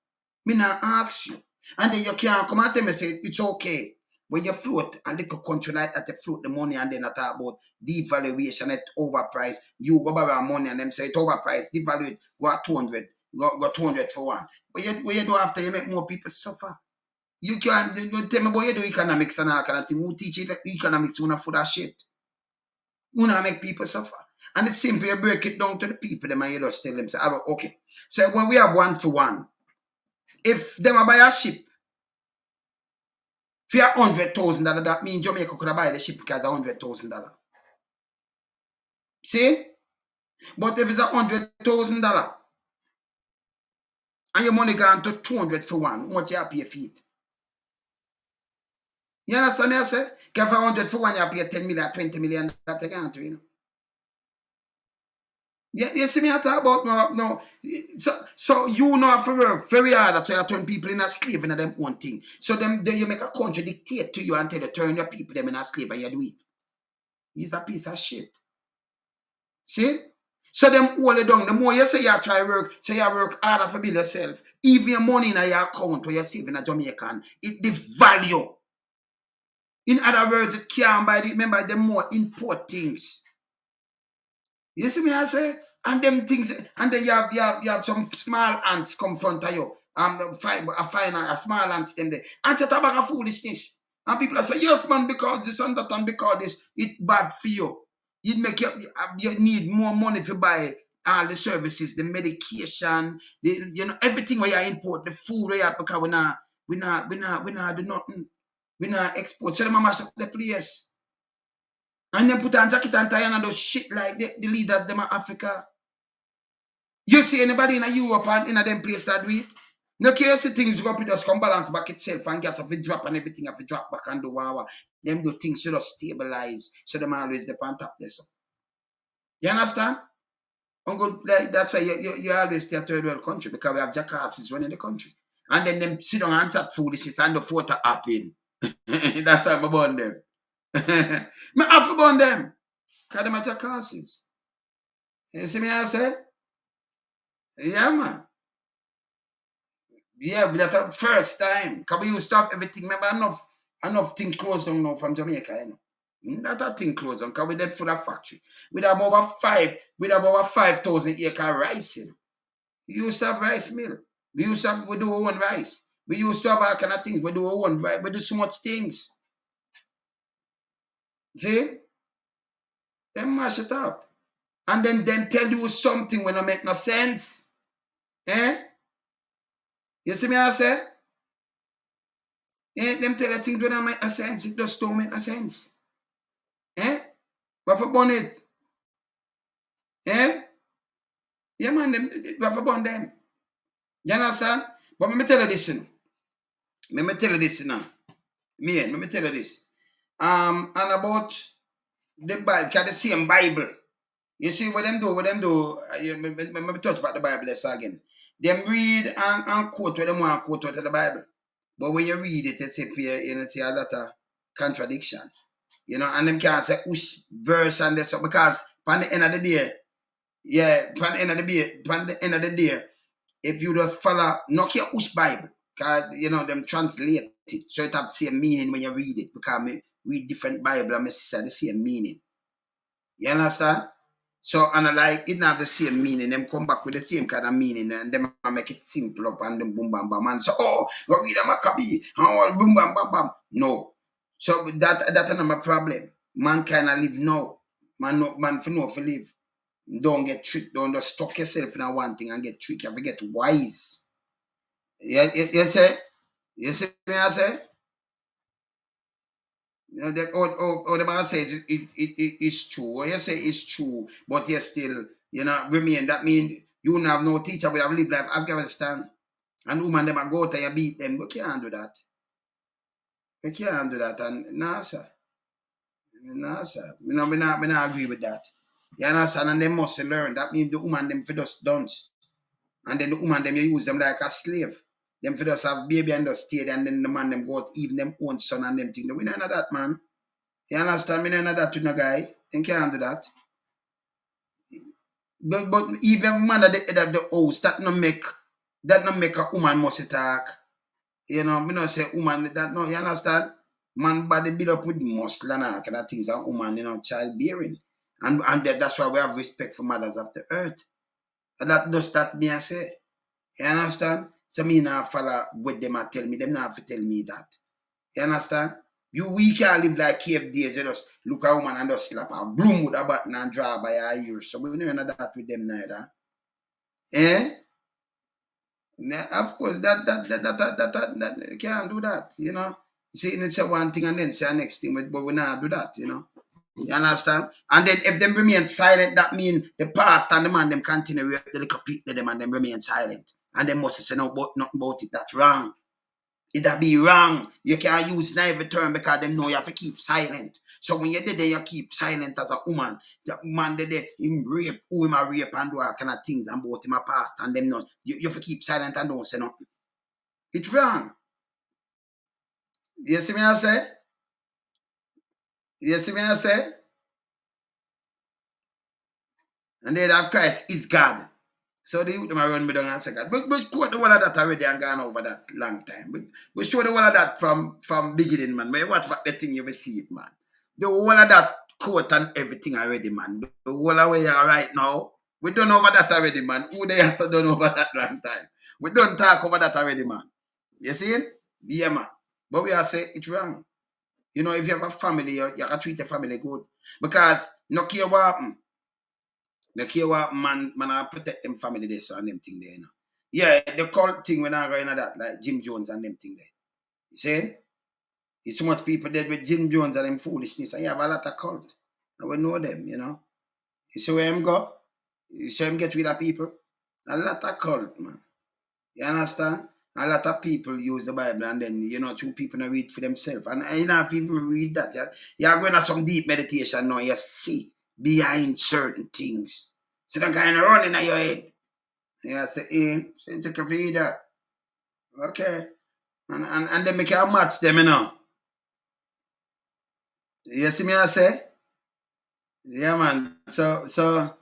Me not ask you. And then you can't come and tell me say it's okay. When you float a little country like that, you float the money and then I talk about devaluation at overpriced. You go borrow money and them say it's overpriced, devalue it, go at 200, go 200 for one. But what you do after you make more people suffer. You can't tell me about you do economics and all kind of thing. Who teach you economics when I for that shit? You not make people suffer. And it's simple, you break it down to the people, them and you just tell them, say, okay. So when we have 1 for 1, if them buy a ship for $100,000, that means Jamaica could buy the ship because of $100,000. See? But if it's $100,000 and your money gone to 200 for 1, what you pay for it? You understand me? I say, if 100 for one, you pay 10 million, 20 million, that you can't do, you know. Yeah, you see me I talk about no. So you know have to work very hard so you turn people in a slave in them own thing. So then you make a country dictate to you until you turn your people them in a slave and you do it. He's a piece of shit. See? So them hold it down. The more you say you try work, so you work harder for build yourself. Even your money in your account or you're saving a Jamaican, it the value. In other words, it can't buy the remember the more import things. You see me I say? And them things, and then you have some small ants come front of you. A small ants them there. And it's about a foolishness. And people are say, yes, man, because this and that and because this, it's bad for you. It make you need more money to buy all the services, the medication, everything where you import, the food where you have because we not do nothing. We not export. So them mash up the place. And then put on jacket and tie and those shit like the leaders them in Africa. You see anybody in Europe and in a them place that do it? No care see things go up, it just come balance back itself and gas have to drop and everything have to drop back and do wow. Them do things to just stabilize. So them always the on top there. So. You understand? Like, that's why you always stay a third world country because we have jackasses running the country. And then them sit down and chat foolishness and the photo happen. That's why I'm born them. I have to burn them. Because them are jackasses. You see me I say? Yeah, man. Yeah, but that's the first time. Because we used to have everything. Remember, enough things closed down now from Jamaica, you know. That thing closed down because we did full of factory. We have over 5,000 acre rice, you know. We used to have rice mill. We do our own rice. We used to have all kind of things. We do our own rice. We do so much things. See? Then mash it up. And then tell you something when it make no sense. Eh? You see me I say? Eh? Them tell you things when it make no sense. It just don't make no sense. Eh? But for burn it. Eh? Yeah, man, we have to burn them. You understand? But let me tell you this. Let me tell you this now. Let me tell you this. And about the Bible, because the same Bible. You see what them do? Let me touch about the Bible let's again. Them read and quote what them want to quote out of the Bible. But when you read it, you see a lot of contradiction. You know, and them can't say which verse and this because by the end of the day, by the end of the day, if you just follow, not care which Bible, because you know them translate it, so it have the same meaning when you read it. Because I read different Bible and I say the same meaning. You understand? So and I like it not the same meaning. Them come back with the same kind of meaning and them make it simple up and then boom bam bam and so go read a Maccabee and boom bam bam bam. No. So that's not my problem. Man cannot live now. Man for no for live. Don't get tricked. Don't just stuck yourself in one thing and get tricked. You have to get wise. You see me I say? You know, the man says it's true. What you say is true, but you still, remain. That means you don't have no teacher, but have lived life Afghanistan. And woman them a go to you beat them. You can't do that. You can't do that. And no, sir. No, sir. Me not agree with that. You understand? And they must learn. That means the woman them for just dance. And then the woman them you use them like a slave. Them for just have baby and just stay there, and then the man them go out even them own son and them thing. We don't know that, man. You understand? Me don't know that with no guy. You can't do that. But even man at the head of the house, that no make a woman must talk. You know, me not say woman that no, you understand? Man body build up with muscle and all kind of things, and woman, childbearing. And that's why we have respect for mothers of the earth. And that does that me I say. You understand? So me not follow with them and tell me, them not have to tell me that. You understand? We can't live like cave days. You just look at a woman and just slap her, bloom with a button and draw by her ears. So we don't know that with them neither. Eh? Of course, that can't do that, See, it's one thing and then say the next thing, but we not do that, You understand? And then if them remain silent, that means the past and the man them continue with the little people them and them remain silent. And they must say no, but nothing about it. That's wrong. It'll be wrong. You can't use neither term because them know you have to keep silent. So when you're there, you keep silent as a woman. The man there, him rape, who him a rape and do all kind of things and both him a past and them not. You have to keep silent and don't say nothing. It's wrong. You see me I say? You see me I say? And then of Christ is God. So the youth them run me down and say God. But quote the one of that already and gone over that long time. But we show the one of that from beginning, man. When you watch back the thing, you will see it, man. The whole of that quote and everything already, man. The whole of where you are right now, we done over that already, man. Who they have to done over that long time? We don't talk over that already, man. You see it? Yeah, man. But we are say it's wrong. You know, if you have a family, you can treat your family good. Because no care what happen. No care what man I protect them family there, so and them thing there, you know. Yeah, the cult thing when I go into that, like Jim Jones and them thing there. You see? It's so much people dead with Jim Jones and them foolishness, and you have a lot of cult. I will know them, you know. You see where him go? You see him get rid of people? A lot of cult, man. You understand? A lot of people use the Bible and then, you know, two people not read for themselves. And you know, if you read that, you're going to some deep meditation now, you see behind certain things. So that kind of running in your head. Yeah, say, so take a read that. Okay. And then make you match them, you know. You see me I say? Yeah, man. So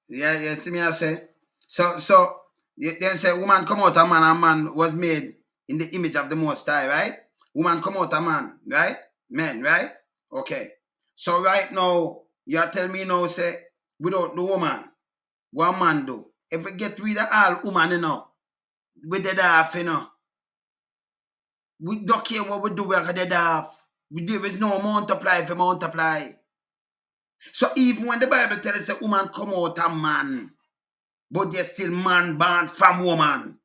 yeah, you see me I say? So then say woman come out a man and man was made in the image of the Most High, right? Woman come out a man, right? Men, right? Okay. So right now, you tell me now, say, without the woman, what man do? If we get rid of all woman, you know, we dead off, you know. We don't care what we do, we're dead off. There is no multiply if we multiply. So even when the Bible tells us a woman come out a man, but there's still man born from woman.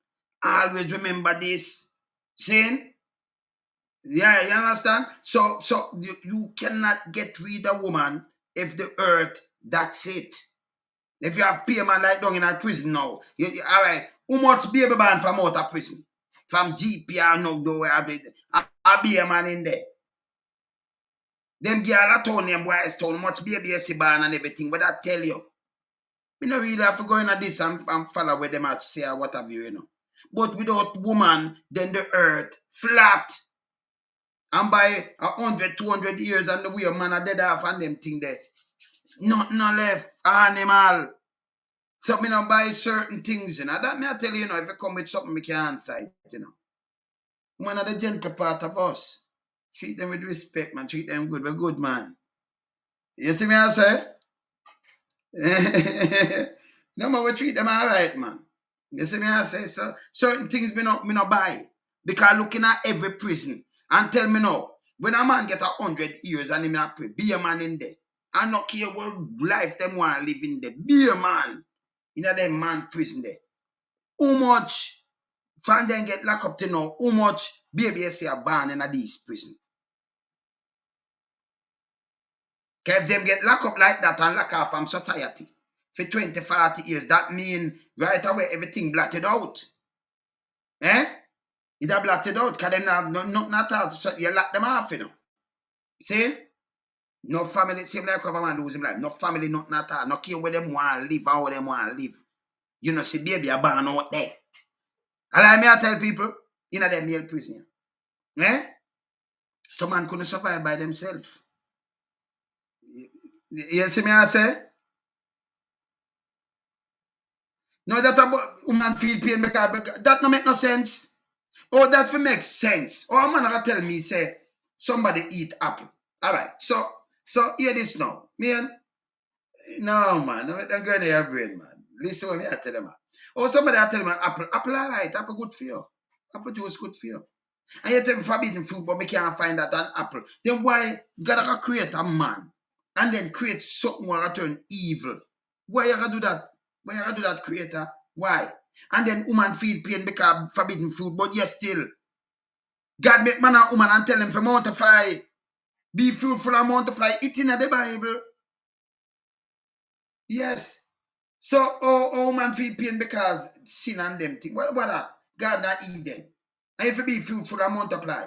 Always remember this. See? Yeah, you understand? So you cannot get rid of woman if the earth, that's it. If you have pay man like down in a prison now, all right, how much baby born from out of prison? From GPR now, do a baby man in there. Them girl at town, them boys town, much baby see born and everything, but I tell you, we don't really have to go into this and follow where them at say or what have you, you know. But without woman, then the earth flat. And by 100, 200 years and the way a man are dead off and them thing there. Nothing no left. Animal. So me not buy certain things, you know. That me I tell you, you know, if you come with something, we can't fight, you know. One of the gentle part of us. Treat them with respect, man. Treat them good. We're good, man. You see me I say? No more we treat them all right, man. You see me I say? So certain things me not buy. Because looking at every prison and tell me now, when a man get 100 years and him not pray, be a man in there. I not care what life them want to live in there. Be a man in a them man prison there. How much from them get locked up to know how much baby say are born in a these prison? If them get locked up like that and locked off from society for 20, 40 years, that mean right away everything blotted out. Eh? It have blotted out because them have nothing at all. So you lock them off, you know. See? No family, same like a man lose him life. No family, nothing at all. No care where them want to live, how them want to live. You know, see baby a born out there. And like me I tell people, in them male prison. Eh? Some man couldn't survive by themselves. You see me I say? No, that about woman feel pain because that no make no sense. Oh, that for make sense. Oh, a man gonna tell me say somebody eat apple. All right. So hear this now. Man, no man, I'm going to your brain, man. Listen what me I tell them. Oh, somebody I tell me apple all right, apple good for you. Apple juice good for you. And you tell me forbidden fruit, but me can't find that an apple. Then why God gonna create a man and then create something that turn evil? Why you gonna do that? Why you gonna do that, creator? Why? And then woman feel pain because forbidden fruit, but yes, still. God make man and woman and tell them to multiply. Be fruitful and multiply. It in the Bible. Yes. So, woman feel pain because sin and them thing. What about that? God not eat them. And if you be fruitful and multiply.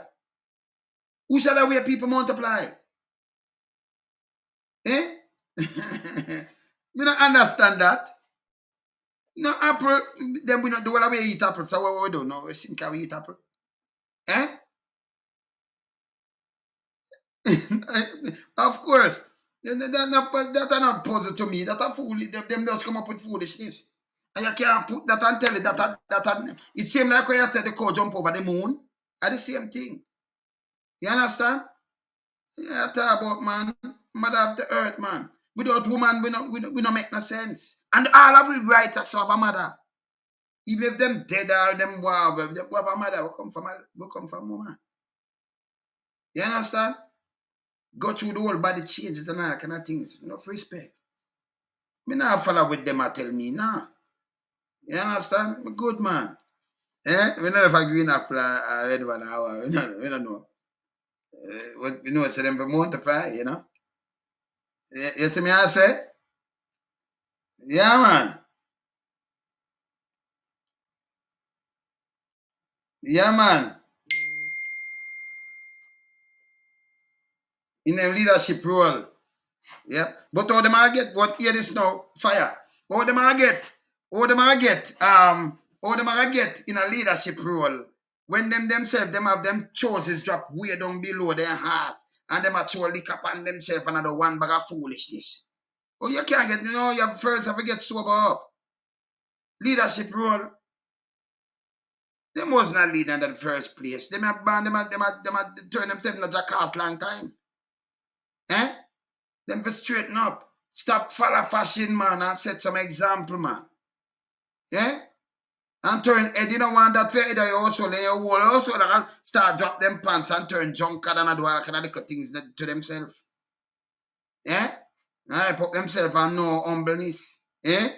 Who shall the way people multiply? Eh? Me not understand that. No apple, then we not do what we eat apple. So what we do? No, we think we eat apple. Eh? Of course. That are not puzzle to me. That are foolish. Them just come up with foolishness. And you can't put that and tell it that it seems like when you said the cow jump over the moon. Are the same thing. You understand? Yeah, talk about man, mother of the earth, man. Without woman, we don't make no sense. And all of we writers have a mother. Even if them dead or them wow, we have a mother, we come from woman. You understand? Go through the whole body changes and all that kind of things. Enough respect. Me not follow with them and tell me, nah. You understand? I'm a good man. Eh? We know if I green apple or red one hour. We don't know. We know it's them for multiply, you know. You see me I say? Yeah, man. Yeah, man. In a leadership role. Yep. But all them I get, what hear this now? Fire. All them I get in a leadership role. When them themselves, them have them choices drop way down below their hearts. And them actually lick up on themselves another one bag of foolishness. Oh, you can't get, you first have to get sober up. Leadership role. Them was not leading in the first place. Them have turn themselves into jackass long time. Eh? Them for straighten up. Stop follow fashion, man, and set some example, man. Yeah? And turn head, you don't want that for either you also lay your wall also start drop them pants and turn drunkard and do all kind of things to themselves. Yeah? I put themselves on no humbleness. Eh?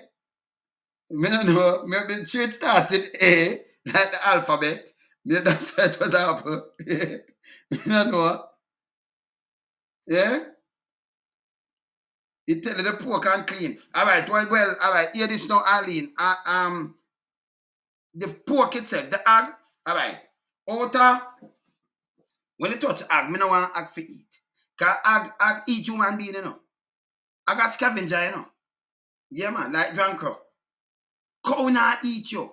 Me don't know. Maybe it started A, like the alphabet. Maybe that's why it was apple. You don't know. Yeah? It tell you the pork and clean. All right, well, all right. Hear this now, Arlene. The pork itself, the egg, all right. Outer, when you touch egg, me no want egg for eat. Because egg eat human being, you know. I got scavenger, you know. Yeah, man, like drunker. Cow not eat you.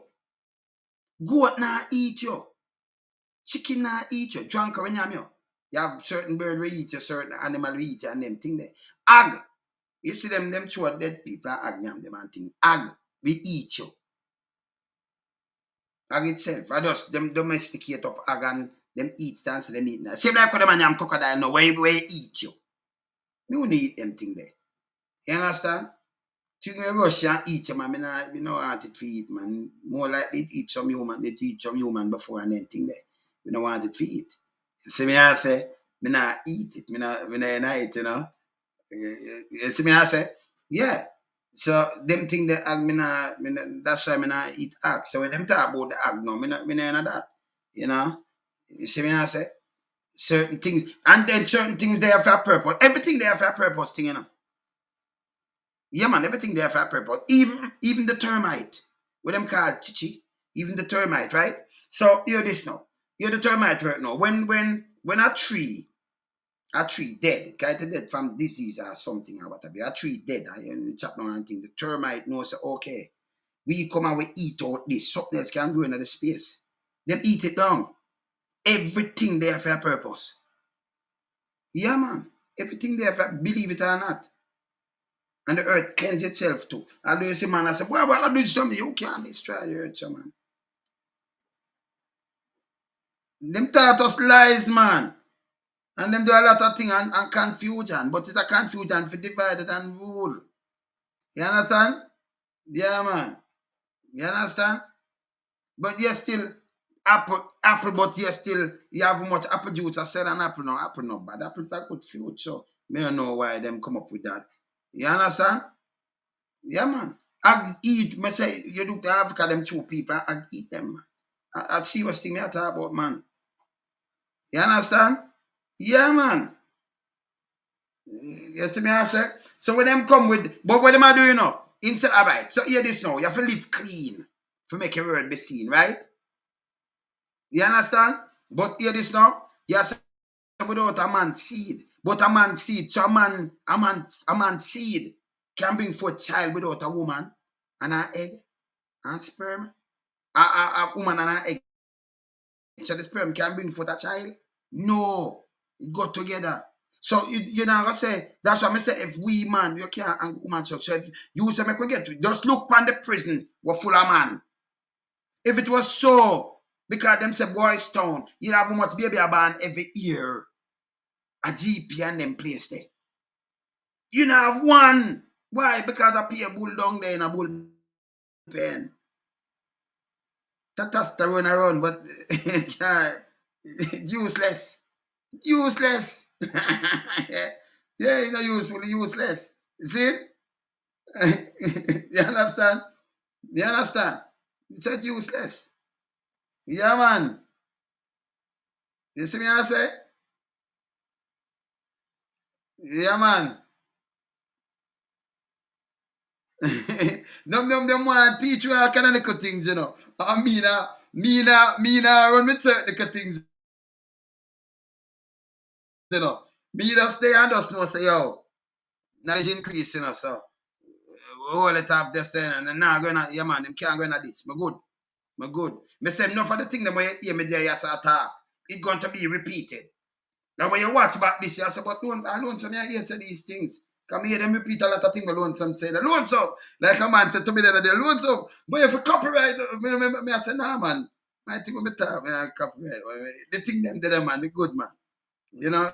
Goat not eat you. Chicken not eat you. Drunker when you have certain bird we eat you, certain animal we eat you, and them thing there. Egg. You see them two dead people and egg them and thing. Egg, we eat you. Egg itself. I just them domesticate up egg and them eat and them eat now. Same like when them and crocodile know where eat you. You don't eat them thing there. You understand? To rush and eat you, man. We don't want it to eat, man. More likely to eat some human. They eat some human before and then thing there. We don't want it to eat. See me I say, me not eat it. Me not eat, you know. You see me I say? Yeah. So them thing that that's why me not eat egg. So when them talk about the egg now, me not that. You know? You see me I say? Certain things. And then certain things they have a purpose. Everything they have a purpose thing, you know. Yeah, man, everything they have a purpose. Even the termite. What them call chichi. Even the termite, right? So hear this now. Hear the termite right now. When a tree dead, it's dead from disease or something or whatever. A tree dead, and chop down and thing. The termite knows, okay, we come and we eat out this. Something else can go into the space. Them eat it down. Everything they have a purpose. Yeah, man. Everything they have, believe it or not. And the earth cleanse itself too. I do see man, I say, boy, what I do something? You can't destroy the earth, so man. Them taught us lies, man. And them do a lot of things and confusion. But it's a confusion for divided and rule. You understand? Yeah, man. You understand? But you still apple, but you still you have much apple juice. I said an apple no, apple not bad. Apples are good fruit, so me don't know why them come up with that. You understand? Yeah, man. I eat, me say you look to Africa, them two people, I eat them, man. I see what's thing I talk about, man. You understand? Yeah, man. You see me I say? So when them come with, but what am I doing now? Inside, all right. So hear this now. You have to live clean to make your word be seen, right? You understand? But hear this now. You say without a man's seed. But a man's seed. So a man's seed can bring forth child without a woman and an egg and sperm. A woman and an egg. So the sperm can bring forth a child? No. It go together. So you know what I say? That's why I say if we man, you can't and woman so you say make we get to just look on the prison were full of man. If it was so, because them say Boys Town, you have how much baby a born every year. A GP and them place there. You know have one. Why? Because I pay a bull down there in a bull pen. Testosterone around, but useless. Useless. Yeah, it's not useful, useless. You see? You understand? You understand? It's useless. Yeah, man. You see me I say? Yeah, man. them want to teach you all kind of little things, you know. I mean, run with certain little things, you know. Me just stay and just know, say, yo, knowledge increase, you know, so. All it have this, and now going to, yeah, man, them can't go into this. Me good. Me good. Me say, enough of the thing that when you hear me there, you say, talk. It's going to be repeated. Now, when you watch back this, you say, but don't some hear say these things. Come hear them repeat a lot of things alone. Some say, loan so. Like a man said to me the other day, loan so. But if you copyright, me I say, nah, man. I think when me talk, I copyright. The thing them there, man, the good, man. You know,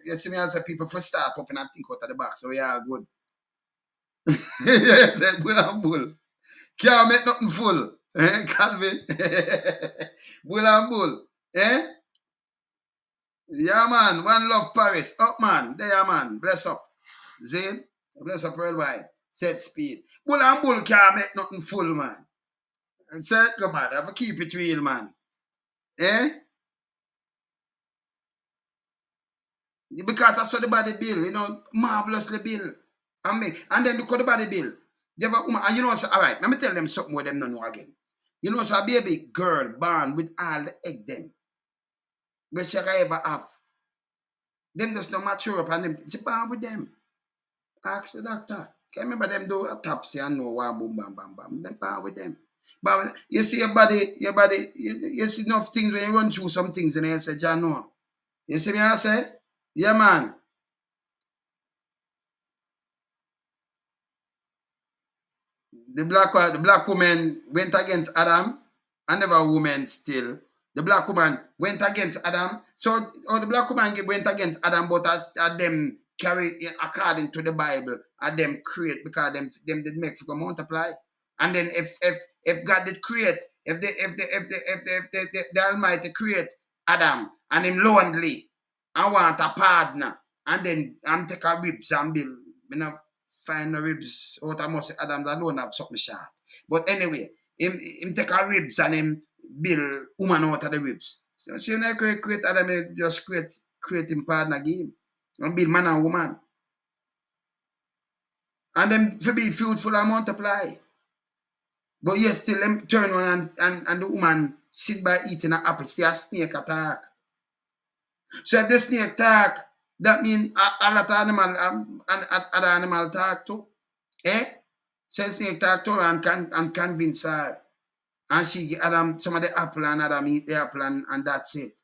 you see me as a people for start up and think out of the box. So, yeah, good. Yes, bull and bull. Can't make nothing full. Calvin. Bull and bull. Eh? Yeah, man. One love Paris. Up, man. There, man. Bless up. Zane. Bless up worldwide. Set speed. Bull and bull can't make nothing full, man. And say, go, man. I have to keep it real, man. Eh? Because I saw the body bill, you know, marvelously bill. And then look at the body bill. They have a woman, and you know, so, all right, let me tell them something what them don't know again. You know, so a baby girl born with all the egg them, which she can ever have. Them just not mature up and them, she born with them. Ask the doctor. Can remember them do autopsy and know why boom, bam, bam, bam. Them born with them. But you see your body, you see enough things when you run through some things and you say, John, no. You see me, I say? Yeah, man. The black woman went against Adam, and never woman still. The black woman went against Adam. So the black woman went against Adam, but as them carry according to the Bible, and them create because them did make for multiply. And then if God did create, if the Almighty create Adam and him lonely, I want a partner, and then I'm take a ribs and build, you know, find the ribs out of most Adams alone have something short. But anyway, him take a ribs and him build woman out of the ribs. So see when I create Adam, just create him partner game. And build man and woman. And them to be fruitful and multiply. But yes, still them turn on and the woman sit by eating an apple, see a snake attack. So if the snake talk, that means a lot of animal and other animal talk too. Eh? So the snake talk to her and convince her. And she give Adam some of the apple and Adam eat the apple and that's it.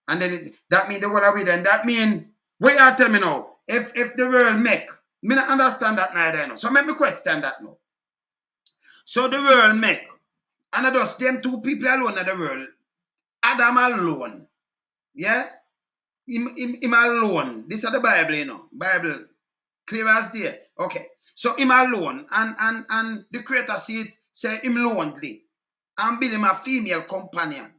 And then that means the world with and that means what you tell me now? If the world make, me not understand that neither now. So let me question that now. So the world make, and I just them two people alone in the world, Adam alone. Yeah? Him alone. This is the Bible, you know. Bible. Clear as day. Okay. So him alone. And the creator see it, say him lonely. And build him a female companion.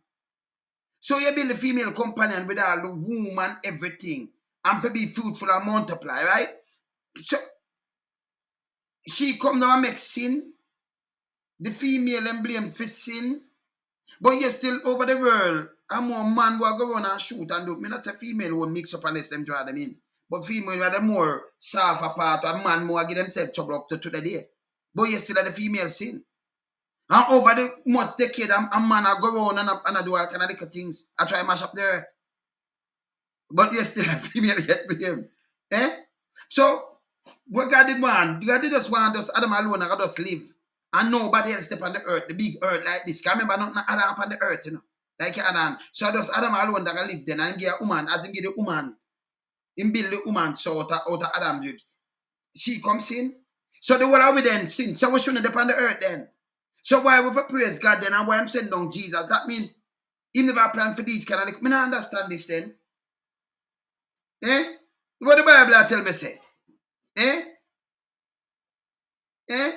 So you build a female companion with all the womb and everything. And to be fruitful and multiply, right? So she come now and make sin. The female and blame for sin. But you still over the world. And more man will go run and shoot and do. Me not a female will mix up unless them draw them in. But female are the more soft part and man more give themselves trouble up to the day. But you still have the female sin. And over the much decade, a man I go around and I do all kind of little things. I try to mash up the earth. But you still a female yet with him. Eh? So, what God did want? God did just want us Adam alone and just live. And nobody else step on the earth, the big earth like this. Can't remember nothing Adam up on the earth, you know. Like Adam. So just Adam alone that live then and give a woman, as him give the woman, him build the woman so out of Adam ribs. She comes in. So the world we then sin. So we shouldn't depend on the earth then. So why we for praise God then and why I'm sending down Jesus? That means he never planned for these kind of like, I don't understand this then. Eh? What the Bible tell me say? Eh? Eh?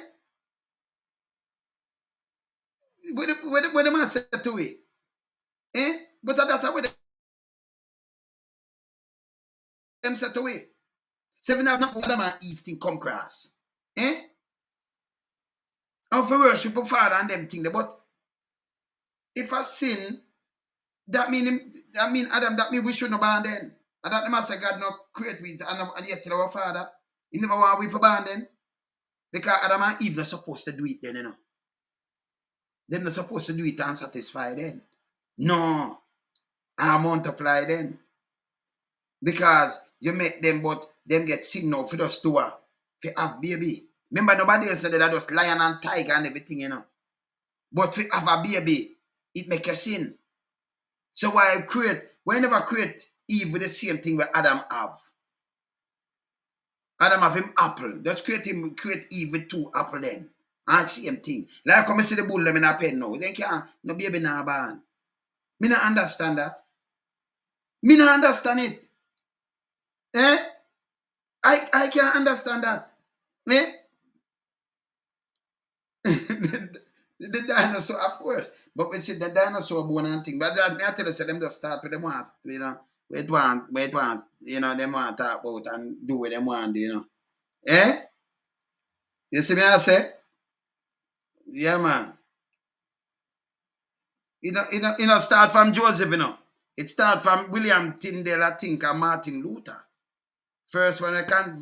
What the man said to it? Eh? But that's what them said to it. Seven have not Adam and Eve thing come cross. Eh? And for worship of Father and them thing. But if I sin, that mean Adam, that mean we shouldn't abandon. And that the man say God not create with and yes, our Father. He never want we for abandon. Because Adam and Eve not supposed to do it then, you know. Them not supposed to do it and satisfy then. No. And multiply then. Because you make them, but them get sin now for the store. For have baby. Remember, nobody else said that just lion and tiger and everything, you know. But for have a baby, it make a sin. So why never create Eve with the same thing where Adam have. Adam have him apple. Just create Eve with 2 apple then. And same thing. Like come see the bull them in a pen now. They can't, no baby now born. Me not understand that. Me not understand it. Eh? I can't understand that. Eh? the dinosaur, of course. But we see the dinosaur bone and thing. But I tell you, say them just start with them ones, you know. Wait one, you know, them want to talk about and do what them want, you know. Eh? You see me I say? Yeah, man. You know, start from Joseph, you know. It start from William Tyndale, I think, and Martin Luther. First when I can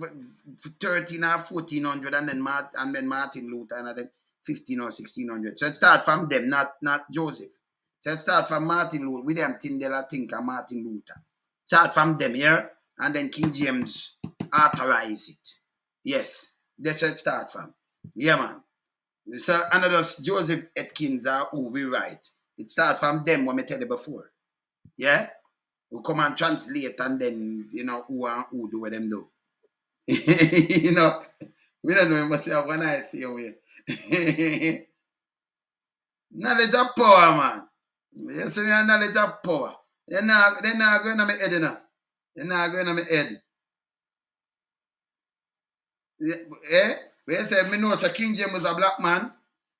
13 or 1400 and then Martin Luther and then 15 or 1600. So it start from them, not Joseph. So it start from Martin Luther, William Tyndale, I think, and Martin Luther. Start from them here, and then King James authorize it. Yes, that's where it start from. Yeah, man. So another Joseph Atkins are who we write. It start from them when I tell you before. Yeah? We come and translate and then, you know, who do what them do. You know, we don't know, we must have one eye theory. Knowledge of power, man. You see me, knowledge of power. They're not going to my head, you know. They're not going to my head. Eh? We say, me know that King James was a black man.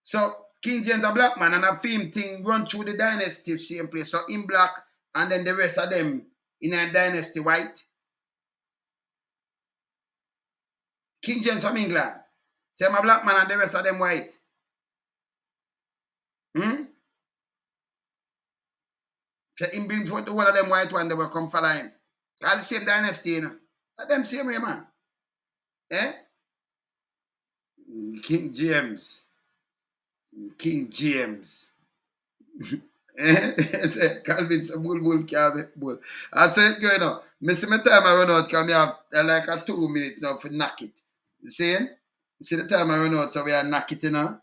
So, King James a black man and a film thing run through the dynasty same place. So, in black and then the rest of them in a dynasty white. King James from England. Say I'm a black man and the rest of them white. So him bring forth one of them white one, they will come follow him. All the same dynasty, you know. That them same way, man. Eh? King James. King James. Calvin's a bull can't bull. I said, you know, me see my time I run out because me have like a 2 minutes now for knock it. You see? You see the time I run out, so we are knock it, you know.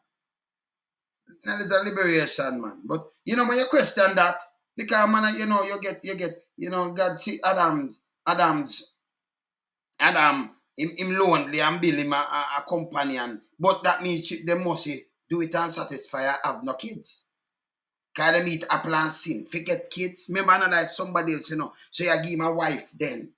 Now it's a liberation, man. But you know, when you question that, because man, you know, you get, you know, God see Adam, him lonely and build him a companion. But that means they must do it and satisfy have no kids. Because they meet apple and sin. Forget kids. Remember not like somebody else, you know. So you give him a wife then.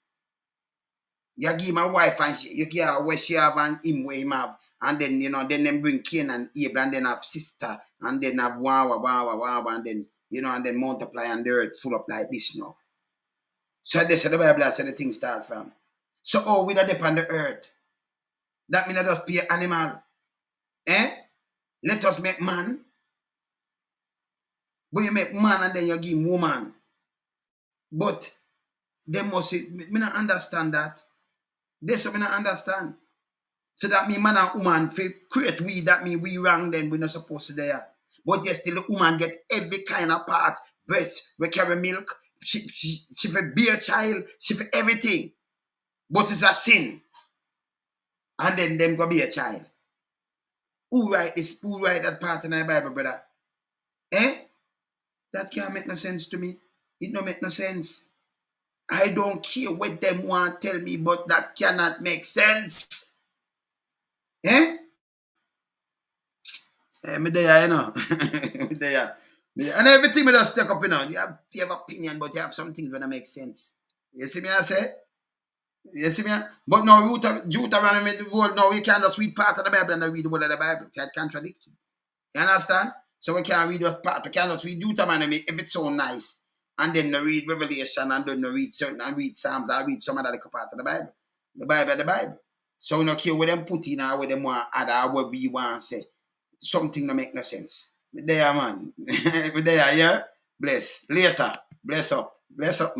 You give him a wife and you give her where she have and him where him have. And then, you know, then them bring Cain and Abel and then have sister. And then have wow, and then, you know, and then multiply and the earth full up like this now. So they said the Bible said the thing start from. So oh, we don't depend on the earth. That means just be an animal. Eh? Let us make man. But you make man and then you give woman. But they must say, me not understand that. They say me not understand. So that mean man and woman create we, that mean we wrong then we not supposed to there. But yet still the woman get every kind of part. Breast, we carry milk, she for bear child, she for everything. But it's a sin. And then them go be a child. Who write that part in the Bible, brother? That can't make no sense to me. It don't make no sense. I don't care what them want to tell me, but that cannot make sense. Me there, you know. Me there. And everything me just stick up, you know. You have opinion, but you have some things that make sense. You see me, I say? You see me? But no, Deuteronomy, no, we can't just read part of the Bible and read the word of the Bible. It's contradiction. You understand? So we can't read just part. We can't just read Deuteronomy if it's so nice. And then read Revelation and then read certain and read Psalms. I read some other part of the Bible. The Bible. So we don't care what them put in or what them want add or what we want to say. Something don't make no sense. There, man. There, yeah? Bless. Later. Bless up. Bless up.